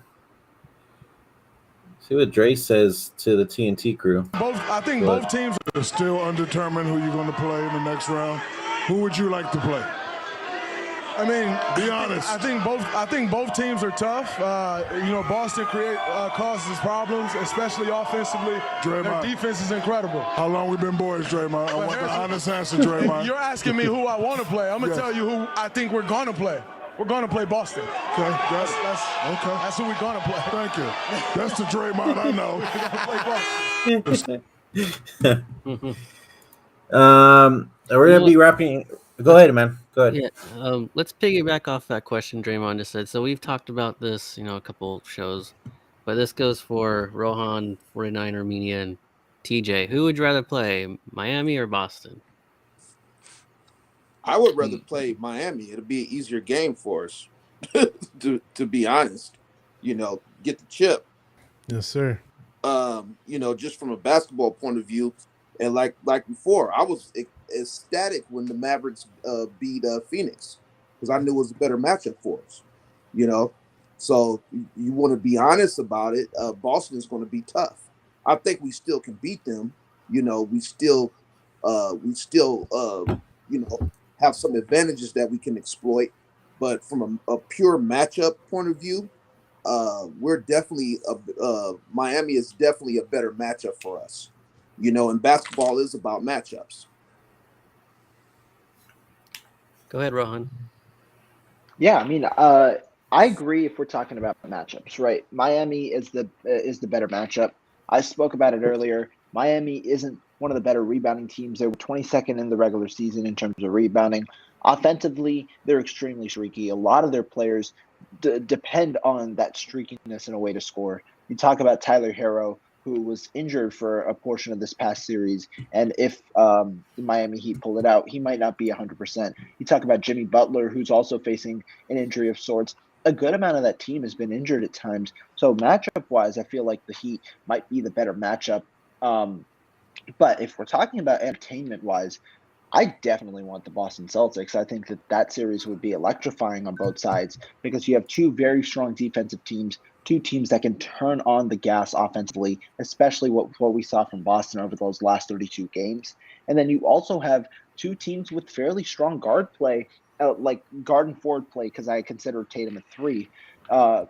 Dre says to the TNT crew. I think both teams are still undetermined who you're going to play in the next round. Who would you like to play? I mean, Be honest. I think both teams are tough. Boston causes problems, especially offensively. Draymond. Their defense is incredible. How long we been boys, Draymond? I want the honest answer, Draymond. You're asking me who I want to play. I'm gonna tell you who I think we're gonna play. We're gonna play Boston. Okay, That's who we're gonna play. Thank you. That's the Draymond I know. We're gonna play Boston. We're gonna be wrapping. Go ahead, man. Go ahead. Yeah, let's piggyback off that question Draymond just said. So we've talked about this, a couple shows, but this goes for Rohan, 49er Media, and TJ. Who would you rather play, Miami or Boston? I would rather play Miami. It'll be an easier game for us, to be honest. Get the chip. Yes, sir. Just from a basketball point of view, and like before, I was ecstatic when the Mavericks beat Phoenix because I knew it was a better matchup for us. So you want to be honest about it. Boston is going to be tough. I think we still can beat them. We still have some advantages that we can exploit. But from a pure matchup point of view, we're definitely Miami is definitely a better matchup for us. And basketball is about matchups. Go ahead, Rohan. Yeah, I mean, I agree if we're talking about matchups, right? Miami is the better matchup. I spoke about it earlier. Miami isn't one of the better rebounding teams. They were 22nd in the regular season in terms of rebounding. Offensively, they're extremely streaky. A lot of their players depend on that streakiness in a way to score. You talk about Tyler Herro, who was injured for a portion of this past series, and if the Miami Heat pull it out, he might not be 100%. You talk about Jimmy Butler, who's also facing an injury of sorts. A good amount of that team has been injured at times. So matchup-wise, I feel like the Heat might be the better matchup. But if we're talking about entertainment-wise, I definitely want the Boston Celtics. I think that series would be electrifying on both sides because you have two very strong defensive teams, two teams that can turn on the gas offensively, especially what we saw from Boston over those last 32 games. And then you also have two teams with fairly strong guard play, like guard and forward play, because I consider Tatum a 3,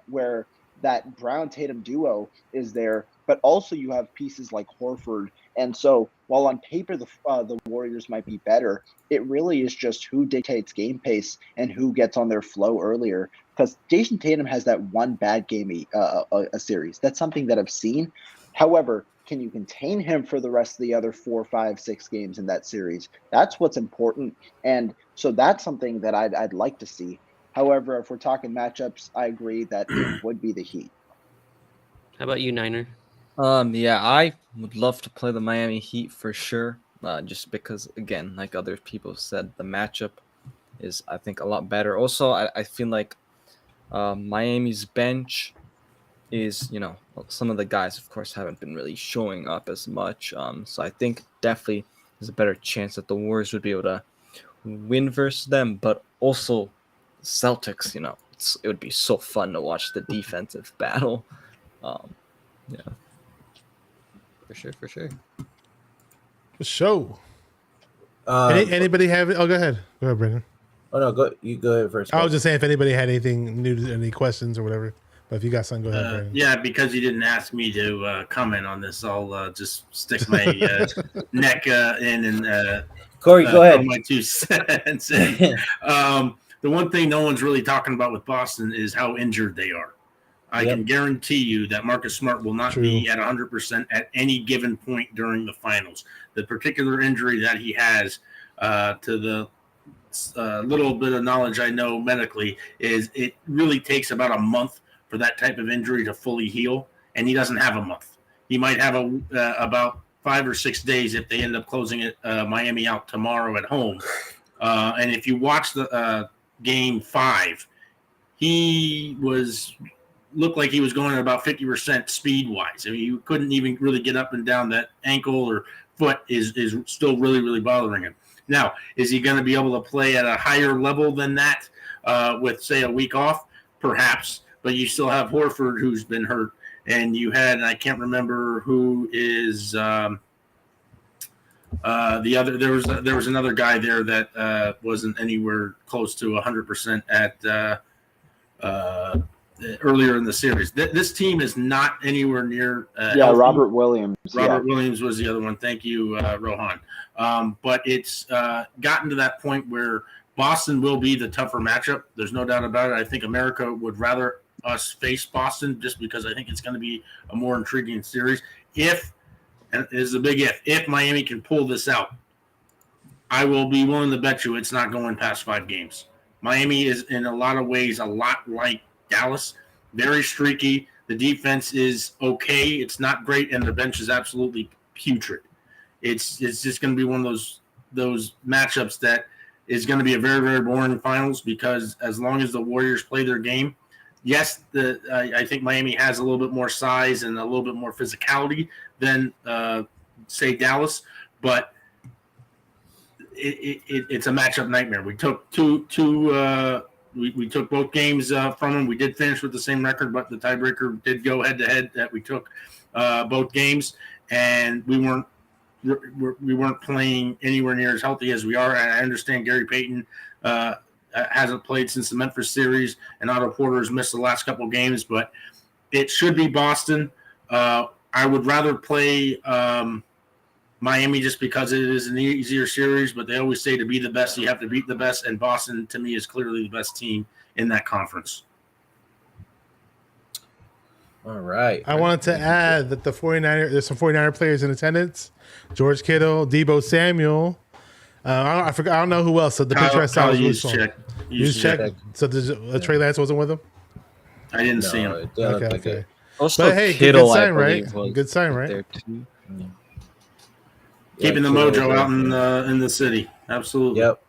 where that Brown-Tatum duo is there, but also you have pieces like Horford. And so while on paper the Warriors might be better, it really is just who dictates game pace and who gets on their flow earlier. Because Jason Tatum has that one bad game a series. That's something that I've seen. However, can you contain him for the rest of the other 4, 5, 6 games in that series? That's what's important. And so that's something that I'd like to see. However, if we're talking matchups, I agree that it would be the Heat. How about you, Niner? Yeah, I would love to play the Miami Heat for sure. Just because, again, like other people said, the matchup is, I think, a lot better. Also, I feel like Miami's bench is, some of the guys, of course, haven't been really showing up as much. So I think definitely there's a better chance that the Warriors would be able to win versus them. But also, Celtics, it would be so fun to watch the defensive battle. Yeah. For sure. For sure. Anybody have it? Oh, go ahead. Go ahead, Brandon. Oh, no, you go ahead first. I was just saying if anybody had anything new, any questions or whatever. But if you got something, go ahead, Brandon. Yeah, because you didn't ask me to comment on this, I'll just stick my neck in and Cory, go ahead. My 2 cents. The one thing no one's really talking about with Boston is how injured they are. I can guarantee you that Marcus Smart will not be at 100% at any given point during the finals. The particular injury that he has, to the little bit of knowledge I know medically, is it really takes about a month for that type of injury to fully heal, and he doesn't have a month. He might have about 5 or 6 days if they end up closing it Miami out tomorrow at home. And if you watch the game 5, he looked like he was going at about 50% speed-wise. I mean, you couldn't even really get up and down. That ankle or foot is still really, really bothering him. Now, is he going to be able to play at a higher level than that with, say, a week off? Perhaps. But you still have Horford, who's been hurt. And you had, I can't remember who is There was another guy there that wasn't anywhere close to 100% at earlier in the series. This team is not anywhere near. Healthy. Robert Williams. Robert Williams was the other one. Thank you, Rohan. But it's gotten to that point where Boston will be the tougher matchup. There's no doubt about it. I think America would rather us face Boston just because I think it's going to be a more intriguing series. And it is a big if Miami can pull this out, I will be willing to bet you it's not going past 5 games. Miami is in a lot of ways a lot like Dallas, very streaky. The defense is okay. It's not great, and the bench is absolutely putrid. It's just going to be one of those matchups that is going to be a very, very boring finals because as long as the Warriors play their game, yes, I think Miami has a little bit more size and a little bit more physicality than, say, Dallas, but it's a matchup nightmare. We took we took both games from them. We did finish with the same record, but the tiebreaker did go head-to-head that we took both games, and we weren't playing anywhere near as healthy as we are. And I understand Gary Payton hasn't played since the Memphis series, and Otto Porter has missed the last couple of games, but it should be Boston. I would rather play Miami just because it is an easier series, but they always say to be the best, you have to beat the best, and Boston, to me, is clearly the best team in that conference. All right. I wanted to add that there's some 49er players in attendance. George Kittle, Deebo Samuel. I don't know who else. So the picture I saw was check. Check. So Trey Lance wasn't with him? I didn't see him. Okay. Also, but hey, Kittle, good sign, right? Good sign, right? There too. Keeping the mojo out in the city. Absolutely. Yep.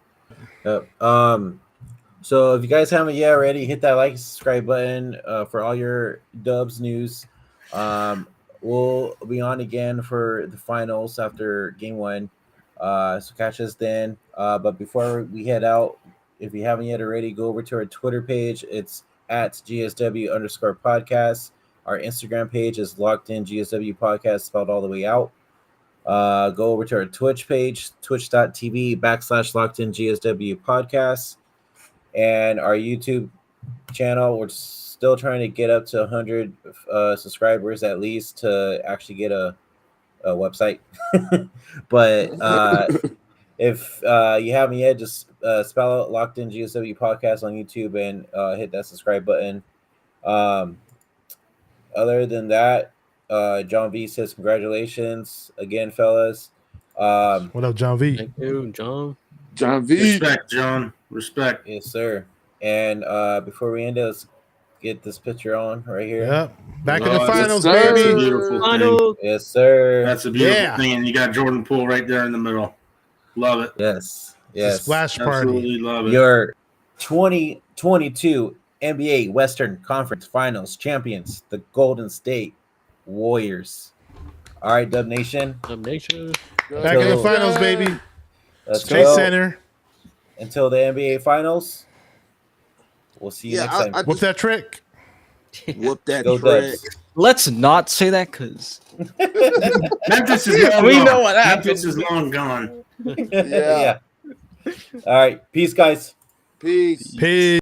So if you guys haven't yet already, hit that like, subscribe button for all your Dubs news. We'll be on again for the finals after game 1. So catch us then. But before we head out, if you haven't yet already, go over to our Twitter page. It's at GSW_podcast. Our Instagram page is locked in GSW podcast, spelled all the way out. Go over to our Twitch page, twitch.tv/locked in GSW podcast. And our YouTube channel, we're still trying to get up to 100 subscribers at least to actually get a website. But if you haven't yet, just spell out Locked In GSW Podcast on YouTube and hit that subscribe button. Other than that, John V says congratulations again, fellas. What up, John V? Thank you, John. John V. Respect, John. Respect. Yes, sir. And before we end it, let's get this picture on right here. Yep. Back in the Yes, finals, sir. baby. Beautiful Finals. Yes, sir. That's a beautiful thing. And you got Jordan Poole right there in the middle. Love it. Yes. It's a splash party. Absolutely love it. Your 2022 NBA Western Conference Finals champions, the Golden State Warriors. All right, Dub Nation. Dub Nation. Back in the finals, baby. Let's Straight go. center. Until the NBA Finals. We'll see you next time. Whoop that trick. Whoop that Go trick. Dubs. Let's not say that because Memphis is long We gone. know what happened. Memphis is long gone. Yeah. All right. Peace, guys. Peace. Peace.